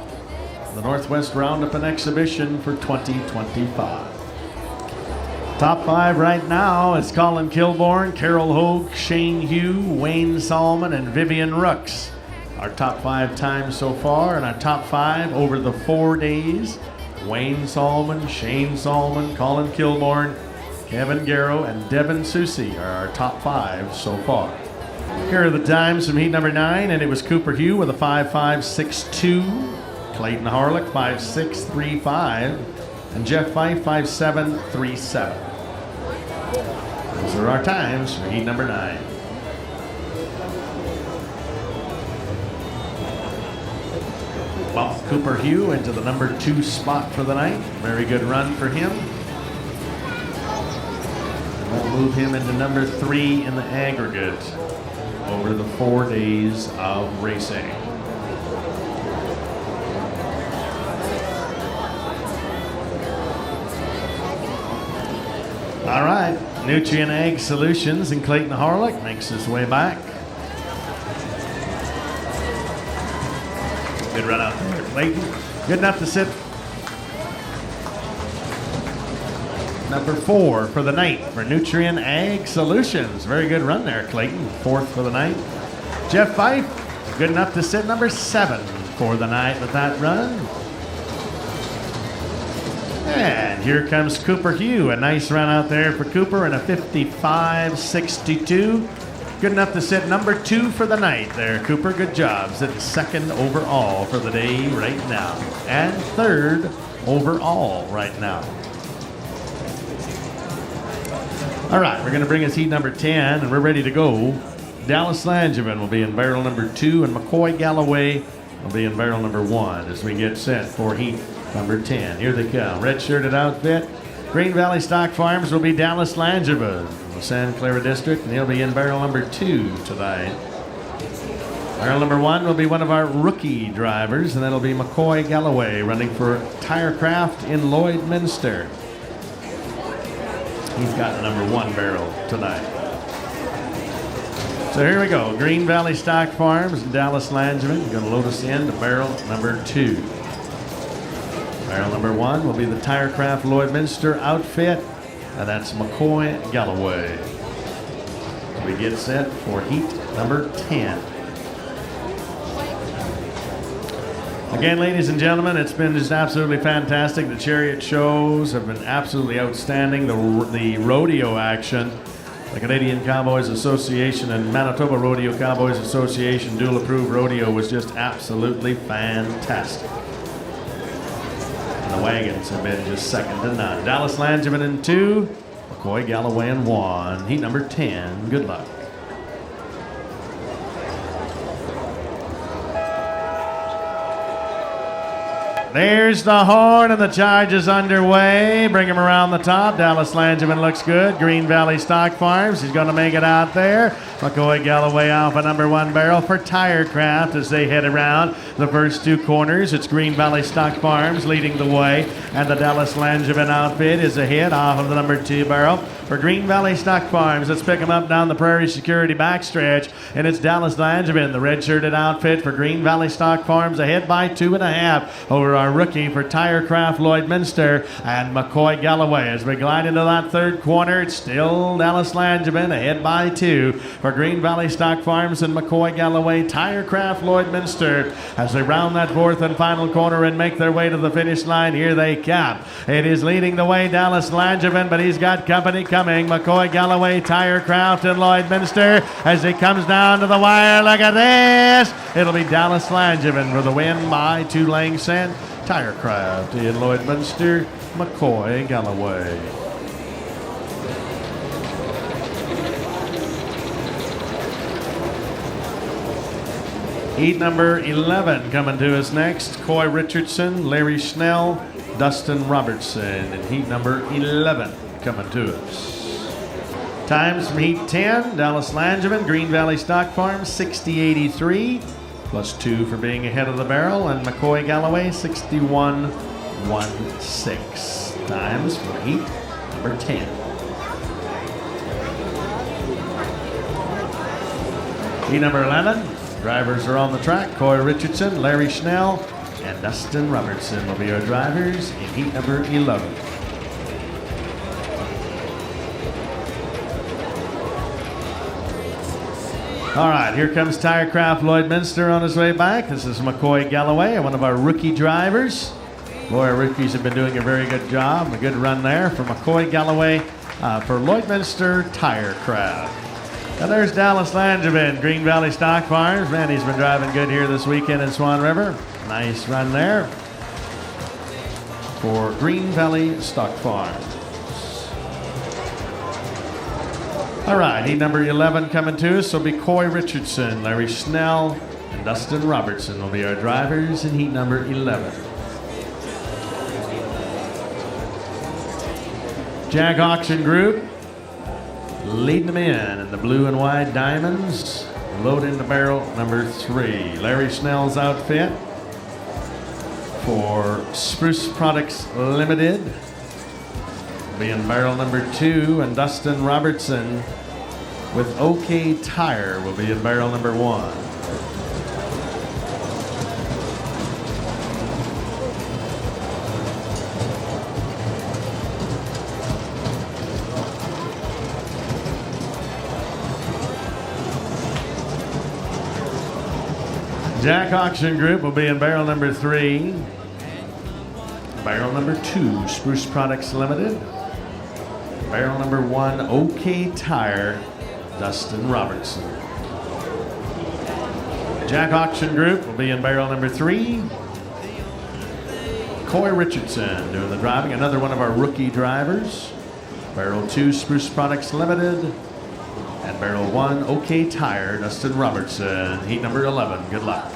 the Northwest Roundup and Exhibition for 2025. Top 5 right now is Colin Kilbourne, Carol Hogue, Shane Hugh, Wayne Salmon, and Vivian Rooks. Our top 5 times so far, and our top 5 over the 4 days. Wayne Salmon, Shane Salmon, Colin Kilbourne, Kevin Garrow, and Devin Susie are our top 5 so far. Here are the times from heat number 9, and it was Cooper Hugh with a 5.562, Clayton Harlick 5.635, and Jeff Fife 5.737. Those are our times for heat number 9. Well, Cooper Hugh into the number 2 spot for the night. Very good run for him. And we'll move him into number 3 in the aggregate over the 4 days of racing. All right, Nutrient Ag Solutions and Clayton Harlick makes his way back. Good run out there, Clayton. Good enough to sit number 4 for the night for Nutrient Ag Solutions. Very good run there, Clayton. 4th for the night. Jeff Fife, good enough to sit number 7 for the night with that run. And here comes Cooper Hugh. A nice run out there for Cooper and a 55.62. Good enough to sit number 2 for the night there, Cooper. Good job. Sitting 2nd overall for the day right now. And 3rd overall right now. All right, we're going to bring us heat number 10, and we're ready to go. Dallas Langevin will be in barrel number 2, and McCoy Galloway will be in barrel number 1 as we get set for heat number 10. Here they come. Red-shirted outfit. Green Valley Stock Farms will be Dallas Langevin from the Santa Clara District, and he'll be in barrel number 2 tonight. Barrel number 1 will be one of our rookie drivers, and that'll be McCoy Galloway running for Tirecraft in Lloydminster. He's got the number 1 barrel tonight. So here we go. Green Valley Stock Farms and Dallas Langevin going to load us in to barrel number 2. Barrel number 1 will be the Tirecraft Lloydminster outfit, and that's McCoy Galloway. We get set for heat number 10. Again, ladies and gentlemen, it's been just absolutely fantastic. The chariot shows have been absolutely outstanding. The rodeo action, the Canadian Cowboys Association and Manitoba Rodeo Cowboys Association dual approved rodeo was just absolutely fantastic. The wagons have been just second to none. Dallas Langevin in 2, McCoy Galloway in 1. Heat number 10. Good luck. There's the horn, and the charge is underway. Bring him around the top. Dallas Langevin looks good. Green Valley Stock Farms, he's going to make it out there. McCoy Galloway off a number 1 barrel for Tirecraft as they head around the first 2 corners. It's Green Valley Stock Farms leading the way, and the Dallas Langevin outfit is ahead off of the number 2 barrel for Green Valley Stock Farms. Let's pick them up down the Prairie Security backstretch, and it's Dallas Langevin, the red-shirted outfit for Green Valley Stock Farms, ahead by 2.5 over our rookie for Tirecraft Lloydminster and McCoy Galloway. As we glide into that 3rd corner, it's still Dallas Langevin ahead by 2 for Green Valley Stock Farms and McCoy Galloway, Tirecraft Lloydminster. As they round that 4th and final corner and make their way to the finish line, here they come. It is leading the way, Dallas Langevin, but he's got company coming coming. McCoy, Galloway, Tire, Craft, and Lloydminster as he comes down to the wire. Look at this. It'll be Dallas Langevin for the win by 2 lengths. And Tire, Craft in Lloydminster, McCoy, Galloway. Heat number 11 coming to us next. Coy Richardson, Larry Schnell, Dustin Robertson in heat number 11 coming to us. Times from heat 10, Dallas Langevin, Green Valley Stock Farm, 60.83, plus 2 for being ahead of the barrel, and McCoy Galloway, 61.16. Times from heat number 10. Heat number 11. Drivers are on the track. Coy Richardson, Larry Schnell, and Dustin Robertson will be our drivers in heat number 11. All right, here comes Tirecraft Lloydminster on his way back. This is McCoy Galloway, one of our rookie drivers. Boy, our rookies have been doing a very good job. A good run there for McCoy Galloway for Lloydminster Tirecraft. And there's Dallas Langevin, Green Valley Stock Farms. Man, he's been driving good here this weekend in Swan River. Nice run there for Green Valley Stock Farms. All right, heat number 11 coming to us will be Coy Richardson, Larry Schnell, and Dustin Robertson will be our drivers in heat number 11. Jag Auction Group leading them in the blue and white diamonds. Load into barrel number 3. Larry Schnell's outfit for Spruce Products Limited will be in barrel number 2, and Dustin Robertson with OK Tire will be in barrel number 1. Jack Auction Group will be in barrel number 3. Barrel number 2, Spruce Products Limited. Barrel number 1, OK Tire, Dustin Robertson. Jack Auction Group will be in barrel number 3. Coy Richardson doing the driving, another one of our rookie drivers. Barrel 2, Spruce Products Limited. And barrel 1, OK Tire, Dustin Robertson, heat number 11. Good luck.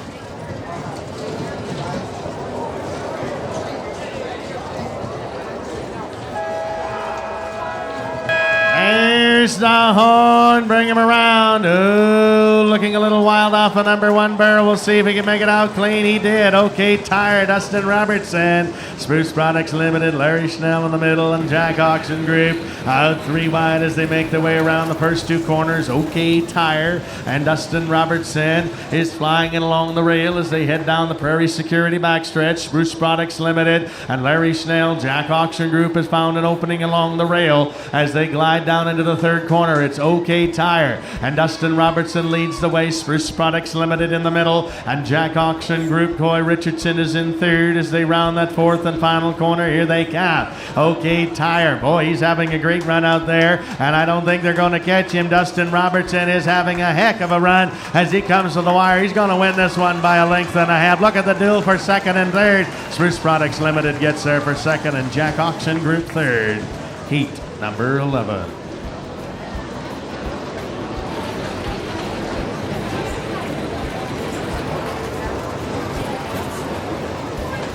There's the horn, bring him around. Oh, looking a little wild off of number 1 barrel. We'll see if he can make it out clean. He did. OK Tire, Dustin Robertson. Spruce Products Limited, Larry Schnell in the middle, and Jack Auction Group out 3 wide as they make their way around the first 2 corners. OK Tire and Dustin Robertson is flying in along the rail as they head down the Prairie Security backstretch. Spruce Products Limited and Larry Schnell. Jack Auction Group has found an opening along the rail as they glide down into the 3rd corner. It's OK Tire and Dustin Robertson leads the way. Spruce Products Limited in the middle, and Jack Auction Group. Coy Richardson is in 3rd as they round that 4th and final corner. Here they come. OK Tire, boy, he's having a great run out there, and I don't think they're going to catch him. Dustin Robertson is having a heck of a run as he comes to the wire. He's going to win this one by a length and a half. Look at the duel for 2nd and 3rd. Spruce Products Limited gets there for 2nd, and Jack Auction Group 3rd. Heat number 11.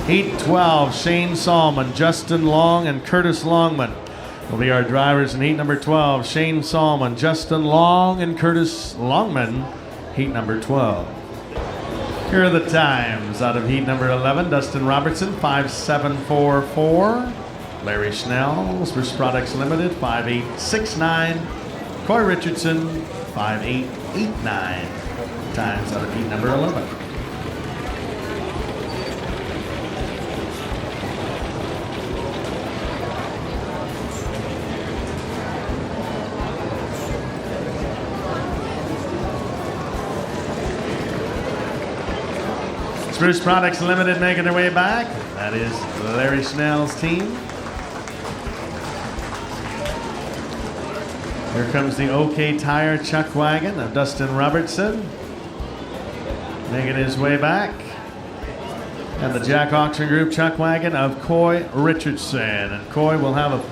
Heat 12, Shane Salmon, Justin Long, and Curtis Longman will be our drivers in heat number 12. Shane Salmon, Justin Long, and Curtis Longman, heat number 12. Here are the times out of heat number 11. Dustin Robertson, 5.744. Larry Schnell, Spruce Products Limited, 5.869. Coy Richardson, 5.889. Times out of heat number 11. Spruce Products Limited making their way back. That is Larry Schnell's team. Here comes the OK Tire Chuckwagon of Dustin Robertson, making his way back. And the Jack Auction Group Chuckwagon of Coy Richardson. And Coy will have a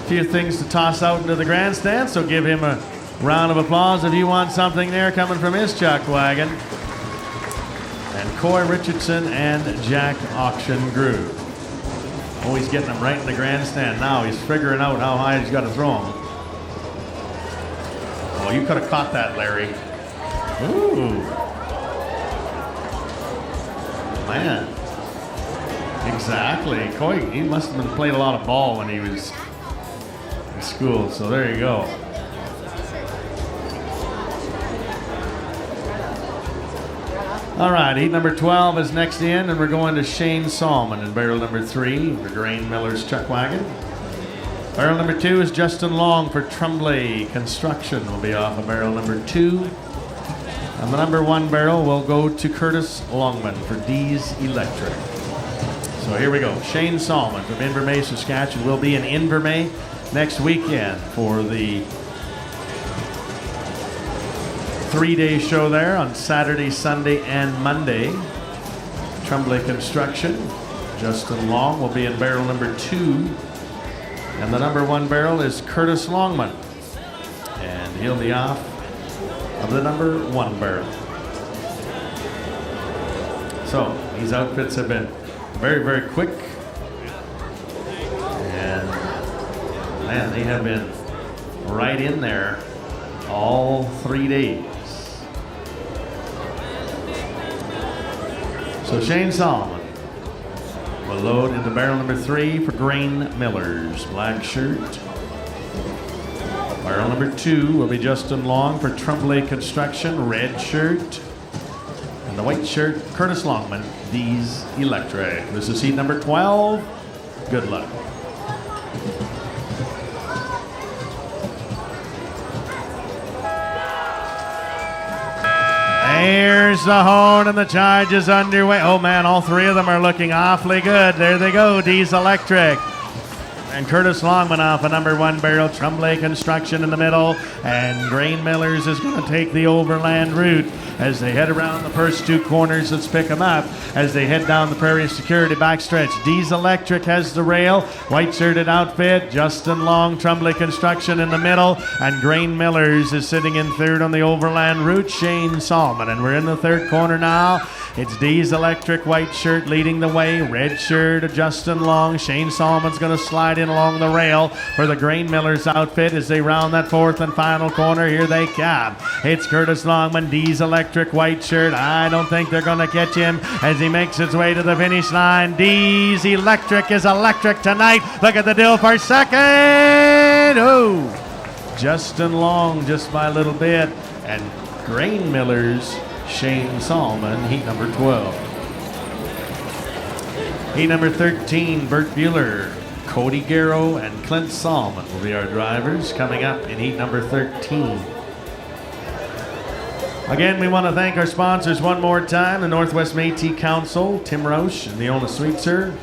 few things to toss out into the grandstand, so give him a round of applause if you want something there coming from his Chuckwagon. And Coy Richardson and Jack Auction Group. Oh, he's getting them right in the grandstand now. He's figuring out how high he's got to throw them. Oh, you could have caught that, Larry. Ooh. Man. Exactly. Coy, he must have been playing a lot of ball when he was in school, so there you go. All right, heat number 12 is next in, and we're going to Shane Salmon in barrel number 3 for Grain Miller's Chuckwagon. Barrel number 2 is Justin Long for Tremblay Construction. Will be off of barrel number 2. And the number 1 barrel will go to Curtis Longman for D's Electric. So here we go. Shane Salmon from Invermay, Saskatchewan will be in Invermay next weekend for the 3-day show there on Saturday, Sunday, and Monday. Tremblay Construction. Justin Long will be in barrel number 2. And the number 1 barrel is Curtis Longman. And he'll be off of the number 1 barrel. So these outfits have been very, very quick. And man, they have been right in there all 3 days. So Shane Solomon will load into barrel number 3 for Grain Miller's black shirt. Barrel number 2 will be Justin Long for Tremblay Construction, red shirt. And the white shirt, Curtis Longman, D's Electric. This is heat number 12. Good luck. Here's the horn and the charge is underway. Oh man, all 3 of them are looking awfully good. There they go, D's Electric. And Curtis Longman off a number 1 barrel, Tremblay Construction in the middle, and Grain Millers is going to take the overland route as they head around the first 2 corners. Let's pick them up as they head down the Prairie Security backstretch. D's Electric has the rail, white shirted outfit, Justin Long, Tremblay Construction in the middle, and Grain Millers is sitting in 3rd on the overland route, Shane Salmon. And we're in the 3rd corner now. It's D's Electric, white shirt leading the way, red shirt, Justin Long. Shane Salmon's going to slide in along the rail for the Grain Millers outfit as they round that 4th and final corner. Here they come. It's Curtis Longman, D's Electric, white shirt. I don't think they're going to catch him as he makes his way to the finish line. D's Electric is electric tonight. Look at the deal for 2nd. Oh, Justin Long just by a little bit. And Grain Millers, Shane Salmon, heat number 12. Heat number 13, Bert Bueller, Cody Garrow, and Clint Salmon will be our drivers coming up in heat number 13. Again, we want to thank our sponsors one more time, the Northwest Métis Council, Tim Roche and Leona Sweetser,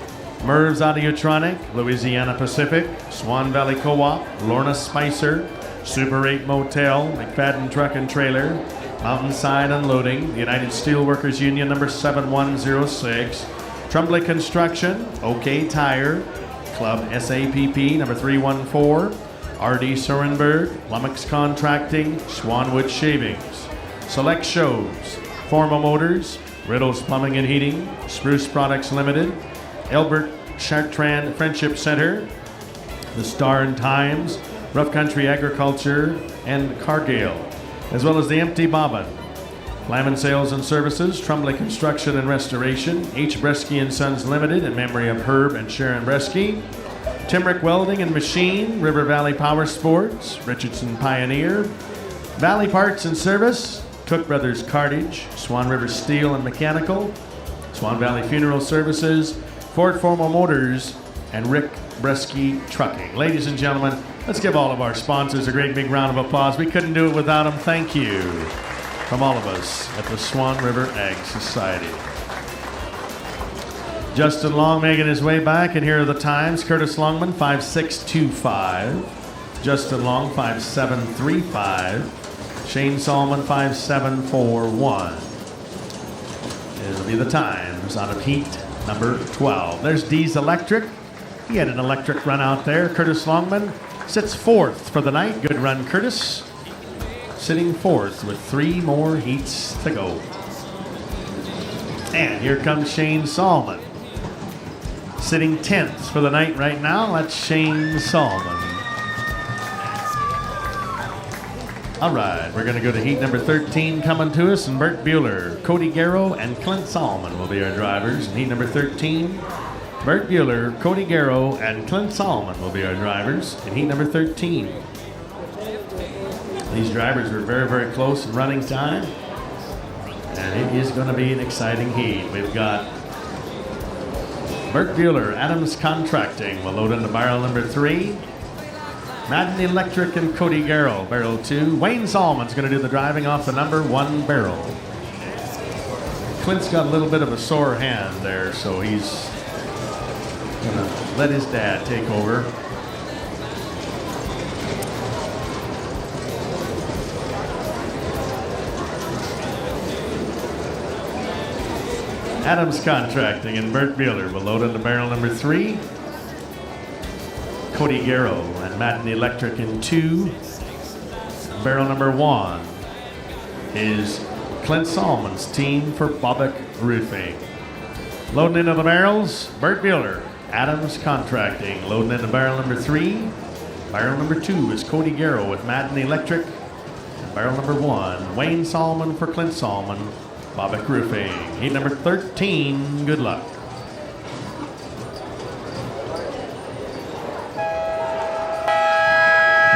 Merv's Audiotronic, Louisiana Pacific, Swan Valley Co-op, Lorna Spicer, Super 8 Motel, McFadden Truck and Trailer, Mountainside Unloading, the United Steelworkers Union number 7106, Tremblay Construction, OK Tire, Club SAPP number 314, RD Sorenberg, Lummox Contracting, Swanwood Shavings, Select Shows, Forma Motors, Riddles Plumbing and Heating, Spruce Products Limited, Elbert Chartrand Friendship Center, the Star and Times, Rough Country Agriculture, and Cargill, as well as the Empty Bobbin, Flamin Sales and Services, Tremblay Construction and Restoration, H. Bresky and Sons Limited in memory of Herb and Sharon Bresky, Timrick Welding and Machine, River Valley Power Sports, Richardson Pioneer, Valley Parts and Service, Cook Brothers Cartage, Swan River Steel and Mechanical, Swan Valley Funeral Services, Ford Formal Motors, and Rick Bresky Trucking. Ladies and gentlemen, let's give all of our sponsors a great big round of applause. We couldn't do it without them. Thank you from all of us at the Swan River Ag Society. Justin Long making his way back, and here are the times. Curtis Longman, 5.625. Justin Long 5735. Shane Solomon 5741. It'll be the times out of heat number 12. There's Dee's Electric. He had an electric run out there. Curtis Longman sits fourth for the night. Good run, Curtis. Sitting fourth with 3 more heats to go. And here comes Shane Solomon. Sitting 10th for the night right now. That's Shane Solomon. All right, we're going to go to heat number 13 coming to us, and Bert Bueller, Cody Garrow, and Clint Solomon will be our drivers. In heat number 13, Bert Bueller, Cody Garrow, and Clint Solomon will be our drivers in heat number 13. These drivers are very, very close in running time, and it is going to be an exciting heat. We've got Bert Bueller, Adams Contracting will load into barrel number 3. Madden Electric and Cody Garrow, barrel 2. Wayne Solomon's going to do the driving off the number 1 barrel. Clint's got a little bit of a sore hand there, so he's going to let his dad take over. Adams Contracting and Bert Bueller will load into barrel number 3. Cody Garrow and Madden Electric in 2. Barrel number 1 is Clint Solomon's team for Bobick Roofing. Loading into the barrels, Bert Bueller, Adams Contracting. Loading into barrel number 3. Barrel number 2 is Cody Garrow with Madden Electric. And barrel number 1, Wayne Solomon for Clint Solomon, Bobick Roofing. Heat number 13, good luck.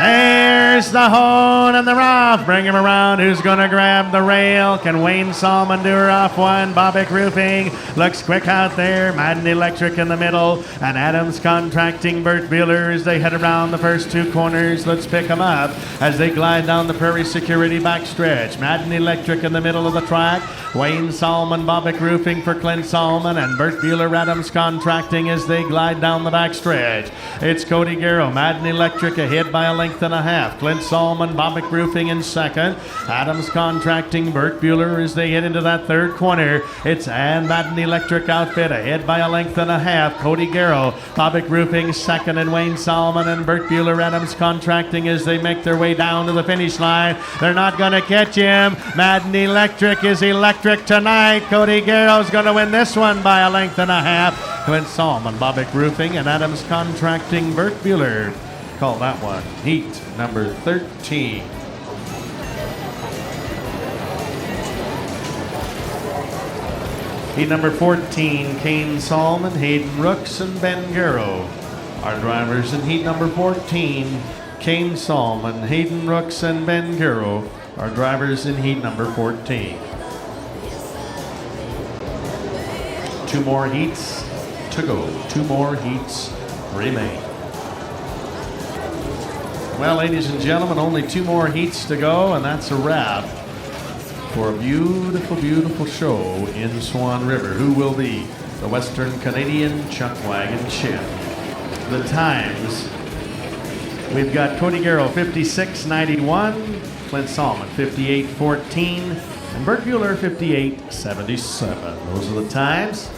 There's the hone and the rough. Bring him around. Who's going to grab the rail? Can Wayne Solomon do her off one? Bobick Roofing looks quick out there. Madden Electric in the middle. And Adams Contracting, Bert Bueller as they head around the first 2 corners. Let's pick them up as they glide down the Prairie Security backstretch. Madden Electric in the middle of the track. Wayne Solomon, Bobick Roofing for Clint Solomon. And Bert Bueller, Adams Contracting as they glide down the backstretch. It's Cody Garrow, Madden Electric ahead by a length and a half. Clint Solomon, Bobick Roofing in second. Adams Contracting, Bert Bueller as they head into that 3rd corner. It's Madden Electric outfit ahead by a length and a half. Cody Garrow, Bobick Roofing second, and Wayne Solomon and Bert Bueller, Adams Contracting as they make their way down to the finish line. They're not going to catch him. Madden Electric is electric tonight. Cody Garrow's going to win this one by a length and a half. Clint Solomon, Bobick Roofing, and Adams Contracting, Bert Bueller. Call that one heat number 13. Heat number 14, Kane Solomon, Hayden Rooks, and Ben Garrow. Our drivers in heat number 14, Kane Solomon, Hayden Rooks, and Ben Garrow. Our drivers in heat number 14. 2 more heats to go. 2 more heats remain. Well, ladies and gentlemen, only 2 more heats to go, and that's a wrap for a beautiful, beautiful show in Swan River. Who will be the Western Canadian Chuckwagon champ? The times, we've got Cody Garrow 56.91, Clint Solomon 58.14, and Bert Bueller 58.77. Those are the times.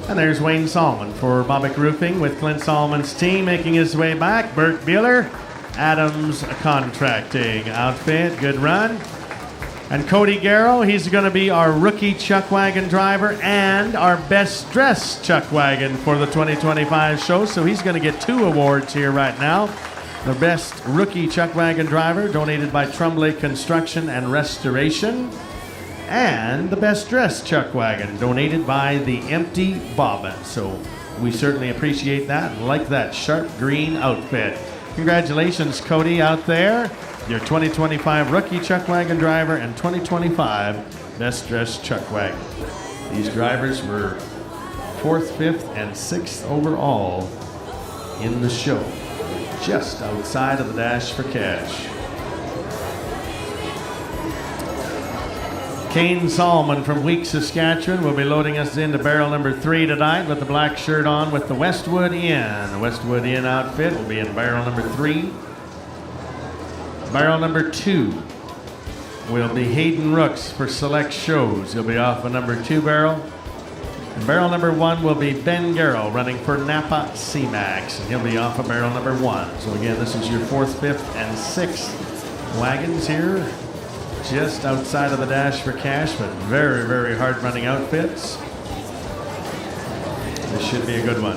And there's Wayne Solomon for Bobick Roofing with Clint Solomon's team making his way back. Bert Bueller, Adams Contracting outfit, good run. And Cody Garrow, he's going to be our rookie Chuckwagon driver and our best dressed Chuckwagon for the 2025 show. So he's going to get 2 awards here right now. The best rookie Chuckwagon driver, donated by Tremblay Construction and Restoration. And the best dressed Chuckwagon, donated by the Empty Bobbin. So we certainly appreciate that and like that sharp green outfit. Congratulations, Cody, out there. Your 2025 rookie Chuckwagon driver and 2025 best dressed Chuckwagon. These drivers were 4th, 5th, and 6th overall in the show. Just outside of the dash for cash. Kane Solomon from Week, Saskatchewan will be loading us into barrel number 3 tonight with the black shirt on with the Westwood Inn. The Westwood Inn outfit will be in barrel number 3. Barrel number 2 will be Hayden Rooks for Select Shows. He'll be off a number 2 barrel. And barrel number 1 will be Ben Garrow running for Napa C-Max, and he'll be off of barrel number 1. So again, this is your 4th, 5th, and 6th wagons here, just outside of the Dash for Cash, but very, very hard running outfits. This should be a good one.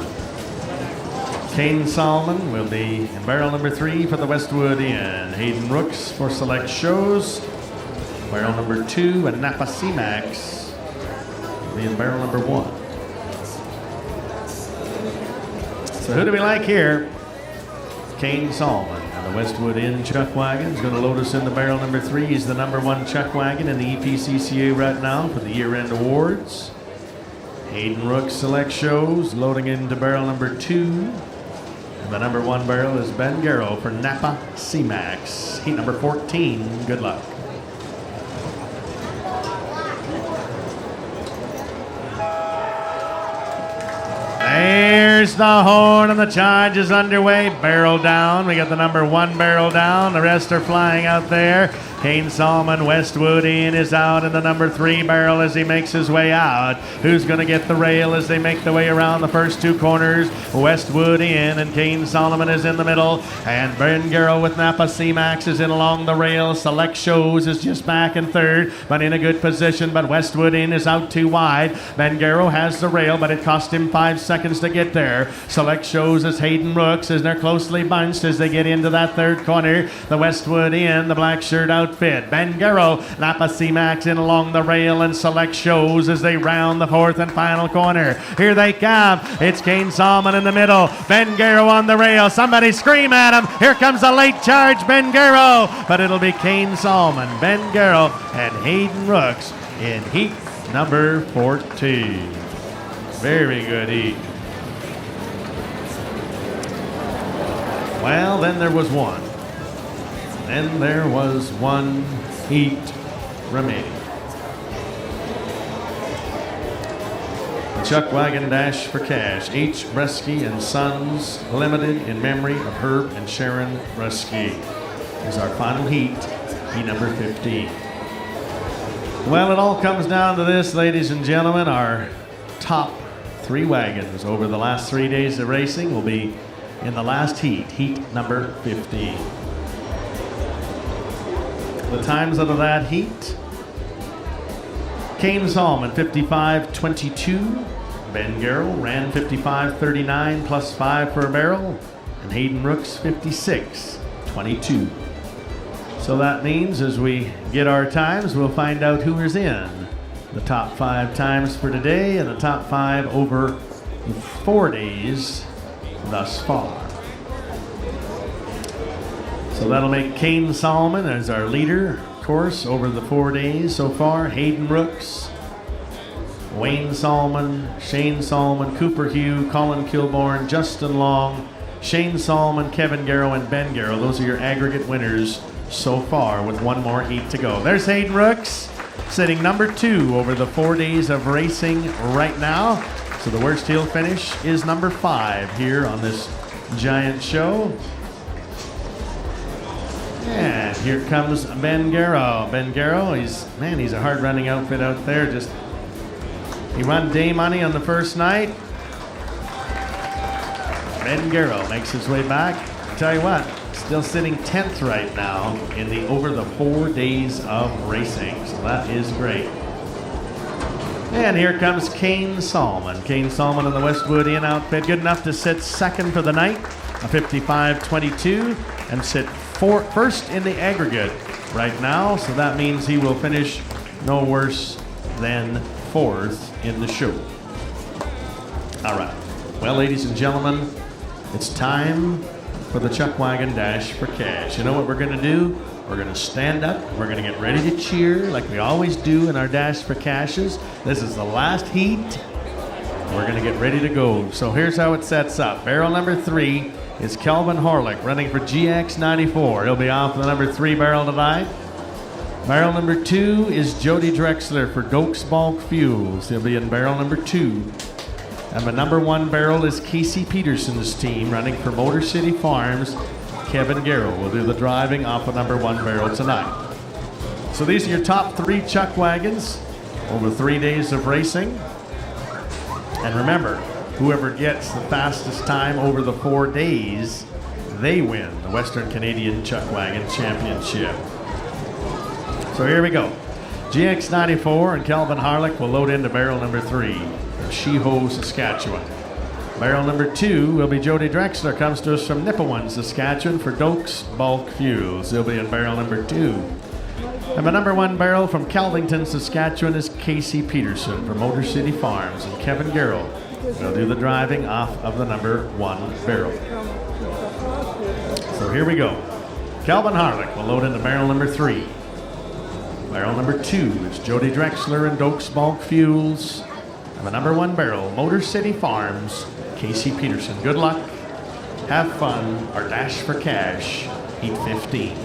Kane Solomon will be in barrel number 3 for the Westwood Inn. Hayden Rooks for Select Shows. Barrel number 2 and Napa C-Max in barrel number 1. So who do we like here? Kane Solomon and the Westwood Inn Chuckwagon is going to load us into barrel number 3. He's the number 1 Chuckwagon in the EPCCA right now for the year-end awards. Hayden Rooks Select Shows loading into barrel number 2. And the number 1 barrel is Ben Garrow for Napa C-Max. Heat number 14. Good luck. There's the horn and the charge is underway. Barrel down. We got the number 1 barrel down. The rest are flying out there. Kane Solomon, Westwood Inn is out in the number 3 barrel as he makes his way out. Who's going to get the rail as they make the way around the first 2 corners? Westwood Inn and Kane Solomon is in the middle. And Ben Garrow with Napa C-Max is in along the rail. Select Shows is just back in 3rd, but in a good position. But Westwood Inn is out too wide. Ben Garrow has the rail, but it cost him 5 seconds to get there. Select Shows is Hayden Rooks as they're closely bunched as they get into that 3rd corner. The Westwood Inn, the black shirt outfit. Ben Garrow, Napa C-Max in along the rail, and Select Shows as they round the 4th and final corner. Here they come. It's Kane Solomon in the middle. Ben Garrow on the rail. Somebody scream at him. Here comes a late charge, Ben Garrow. But it'll be Kane Solomon, Ben Garrow, and Hayden Rooks in heat number 14. Very good heat. Well, then there was one. Then there was one heat remaining. The Chuckwagon Dash for Cash. H. Bresky and Sons Limited in memory of Herb and Sharon Bresky is our final heat number 15. Well, it all comes down to this, ladies and gentlemen. Our top 3 wagons over the last 3 days of racing will be in the last heat number 15. The times out of that heat: Kane Solomon 55.22. Ben Garrow ran 55.39 plus 5 for a barrel. And Hayden Rooks 56.22. So that means as we get our times, we'll find out who is in the top 5 times for today and the top 5 over the 4 days thus far. So that'll make Kane Solomon as our leader, of course, over the 4 days so far. Hayden Rooks, Wayne Solomon, Shane Solomon, Cooper Hugh, Colin Kilbourne, Justin Long, Shane Solomon, Kevin Garrow, and Ben Garrow. Those are your aggregate winners so far with 1 more heat to go. There's Hayden Rooks, sitting number 2 over the 4 days of racing right now. So the worst he'll finish is number 5 here on this giant show. And here comes Ben Garrow. Ben Garrow, he's a hard-running outfit out there. He won day money on the first night. Ben Garrow makes his way back. I'll tell you what, still sitting 10th right now in the over the 4 days of racing. So that is great. And here comes Kane Solomon. Kane Solomon in the Westwood Inn outfit. Good enough to sit 2nd for the night, a 55.22, and sit first in the aggregate right now. So that means he will finish no worse than 4th in the show. All right. Well, ladies and gentlemen, it's time for the Chuckwagon Dash for Cash. You know what we're going to do? We're going to stand up. We're going to get ready to cheer like we always do in our Dash for Cashes. This is the last heat. We're going to get ready to go. So here's how it sets up. Barrel number 3 is Kelvin Horlick running for GX94. He'll be off the number 3 barrel tonight. Barrel number 2 is Jody Drexler for Dokes Bulk Fuels. He'll be in barrel number 2. And the number 1 barrel is Casey Peterson's team running for Motor City Farms. Kevin Garrow will do the driving off of number 1 barrel tonight. So these are your top 3 chuck wagons over 3 days of racing. And remember, whoever gets the fastest time over the 4 days, they win the Western Canadian Chuckwagon Championship. So here we go. GX94 and Calvin Harlick will load into barrel number 3 from Sheeho, Saskatchewan. Barrel number 2 will be Jody Drexler, comes to us from Nipawin, Saskatchewan for Dokes Bulk Fuels. He'll be in barrel number 2. And the number 1 barrel from Kelvington, Saskatchewan is Casey Peterson from Motor City Farms, and Kevin Garrow will do the driving off of the number 1 barrel. So here we go. Calvin Harlick will load into barrel number 3. Barrel number 2 is Jody Drexler and Dokes Bulk Fuels. And the number 1 barrel, Motor City Farms, Casey Peterson. Good luck, have fun, or dash for cash, Heat 15.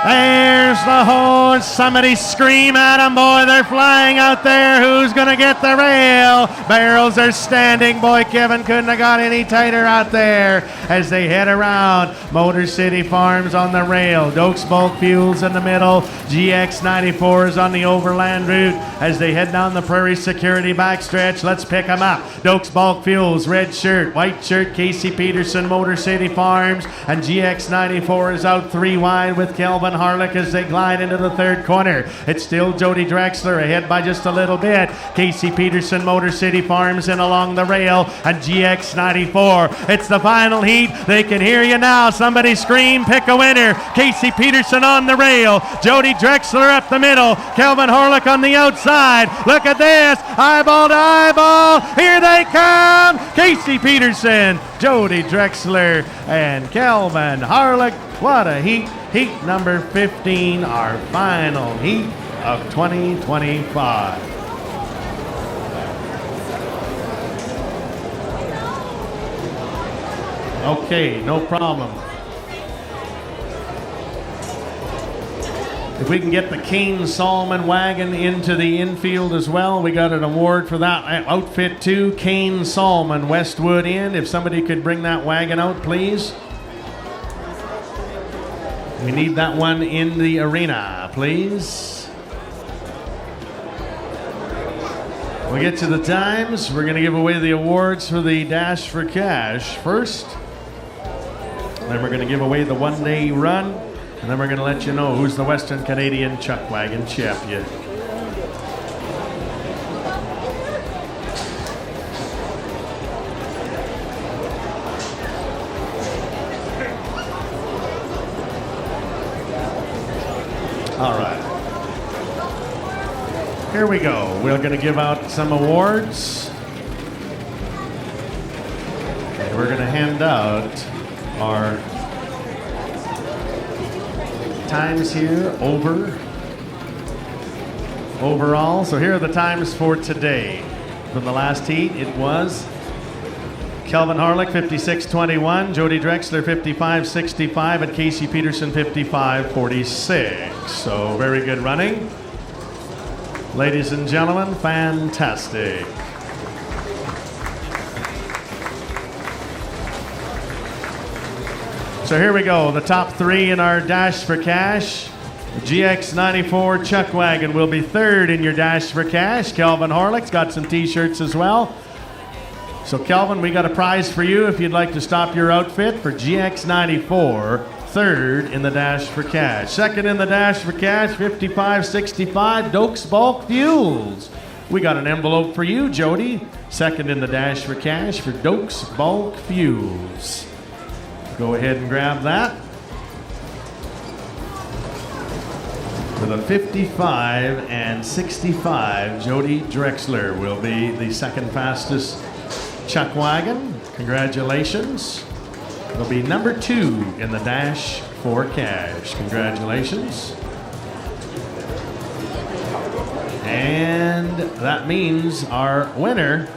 There's the horse. Somebody scream at them, boy. They're flying out there. Who's going to get the rail? Barrels are standing. Boy, Kevin couldn't have got any tighter out there as they head around. Motor City Farms on the rail. Dokes Bulk Fuels in the middle. GX94 is on the overland route as they head down the Prairie Security backstretch. Let's pick them up. Dokes Bulk Fuels, red shirt, white shirt, Casey Peterson, Motor City Farms, and GX94 is out 3 wide with Calvin Harlick as they glide into the 3rd corner. It's still Jody Drexler ahead by just a little bit. Casey Peterson, Motor City Farms in along the rail, and GX94. It's the final heat. They can hear you now. Somebody scream, pick a winner. Casey Peterson on the rail. Jody Drexler up the middle. Calvin Harlick on the outside. Look at this. Eyeball to eyeball. Here they come. Casey Peterson, Jody Drexler, and Calvin Harlick. What a heat. Heat number 15, our final heat of 2025. Okay, no problem. If we can get the Kane Solomon wagon into the infield as well, we got an award for that outfit too. Kane Solomon, Westwood Inn. If somebody could bring that wagon out, please. We need that one in the arena, please. We get to the times. We're going to give away the awards for the Dash for Cash first. Then we're going to give away the 1-day run. And then we're going to let you know who's the Western Canadian Chuckwagon champion. All right. Here we go. We're going to give out some awards. And we're going to hand out our times here overall. So here are the times for today. From the last heat, it was Calvin Harlick 56.21, Jody Drexler 55.65, and Casey Peterson 55.46. So very good running. Ladies and gentlemen, fantastic. So here we go, the top 3 in our Dash for Cash. GX94 Chuckwagon will be 3rd in your Dash for Cash. Calvin Harlick's got some t-shirts as well. So Calvin, we got a prize for you if you'd like to stop your outfit for GX94, 3rd in the Dash for Cash. 2nd in the Dash for Cash, 55.65, Dokes Bulk Fuels. We got an envelope for you, Jody. 2nd in the Dash for Cash for Dokes Bulk Fuels. Go ahead and grab that. For the 55 and 65, Jody Drexler will be the 2nd fastest Chuckwagon. Congratulations. It'll be number 2 in the Dash for Cash. Congratulations. And that means our winner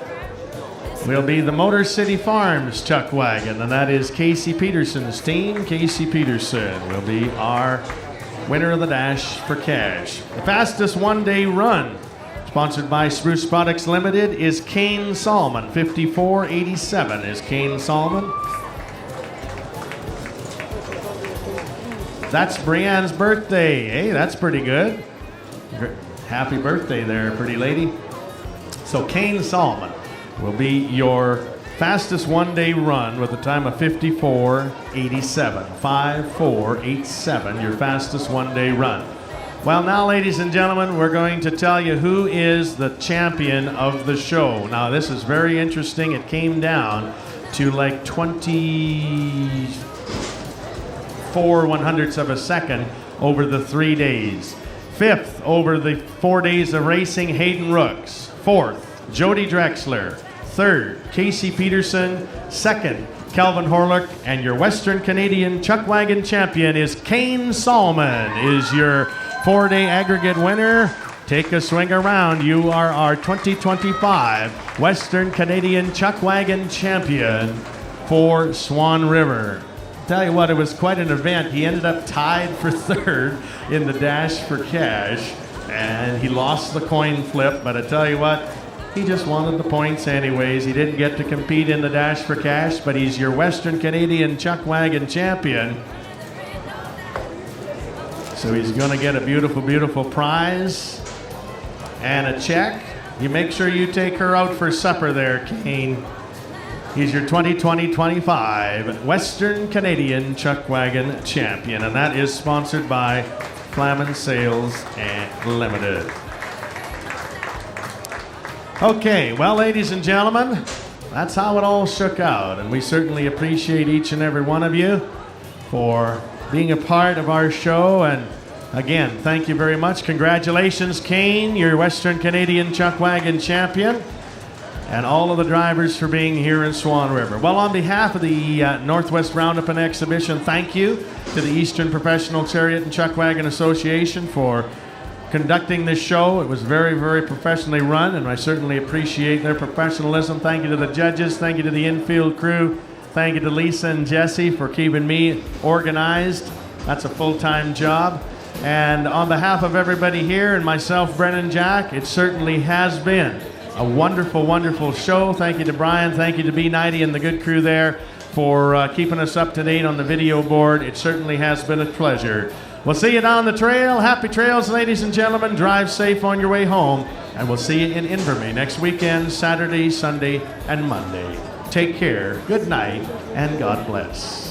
will be the Motor City Farms Chuckwagon, and that is Casey Peterson's team. Casey Peterson will be our winner of the Dash for Cash. The fastest 1-day run Sponsored by Spruce Products Limited is Kane Salmon. 5487 is Kane Salmon. That's Brianne's birthday. Hey, that's pretty good. Happy birthday there, pretty lady. So Kane Salmon will be your fastest one-day run with a time of 54:87. 54:87, your fastest one-day run. Well, now, ladies and gentlemen, we're going to tell you who is the champion of the show. Now, this is very interesting. It came down to like 24 100ths of a second over the 3 days. Fifth, over the 4 days of racing, Hayden Rooks. Fourth, Jody Drexler. Third, Casey Peterson. Second, Calvin Horlick. And your Western Canadian Chuckwagon champion is Kane Salmon, is your 4-day aggregate winner. Take a swing around. You are our 2025 Western Canadian Chuckwagon champion for Swan River. Tell you what, it was quite an event. He ended up tied for third in the dash for cash, and he lost the coin flip, but I tell you what, he just wanted the points anyways. He didn't get to compete in the dash for cash, but he's your Western Canadian Chuckwagon champion. So he's going to get a beautiful, beautiful prize and a check. You make sure you take her out for supper there, Kane. He's your 2020-25 Western Canadian Chuckwagon champion, and that is sponsored by Flamin Sales and Limited. Okay, well, ladies and gentlemen, that's how it all shook out, and we certainly appreciate each and every one of you for being a part of our show. And again, thank you very much. Congratulations, Kane, your Western Canadian Chuckwagon champion, and all of the drivers for being here in Swan River. Well, on behalf of the Northwest Roundup and Exhibition, thank you to the Eastern Professional Chariot and Chuckwagon Association for conducting this show. It was very, very professionally run, and I certainly appreciate their professionalism. Thank you to the judges. Thank you to the infield crew. Thank you to Lisa and Jesse for keeping me organized. That's a full-time job. And on behalf of everybody here and myself, Brennan Jack, it certainly has been a wonderful, wonderful show. Thank you to Brian. Thank you to B90 and the good crew there for keeping us up to date on the video board. It certainly has been a pleasure. We'll see you down the trail. Happy trails, ladies and gentlemen. Drive safe on your way home. And we'll see you in Invermay next weekend, Saturday, Sunday, and Monday. Take care, good night, and God bless.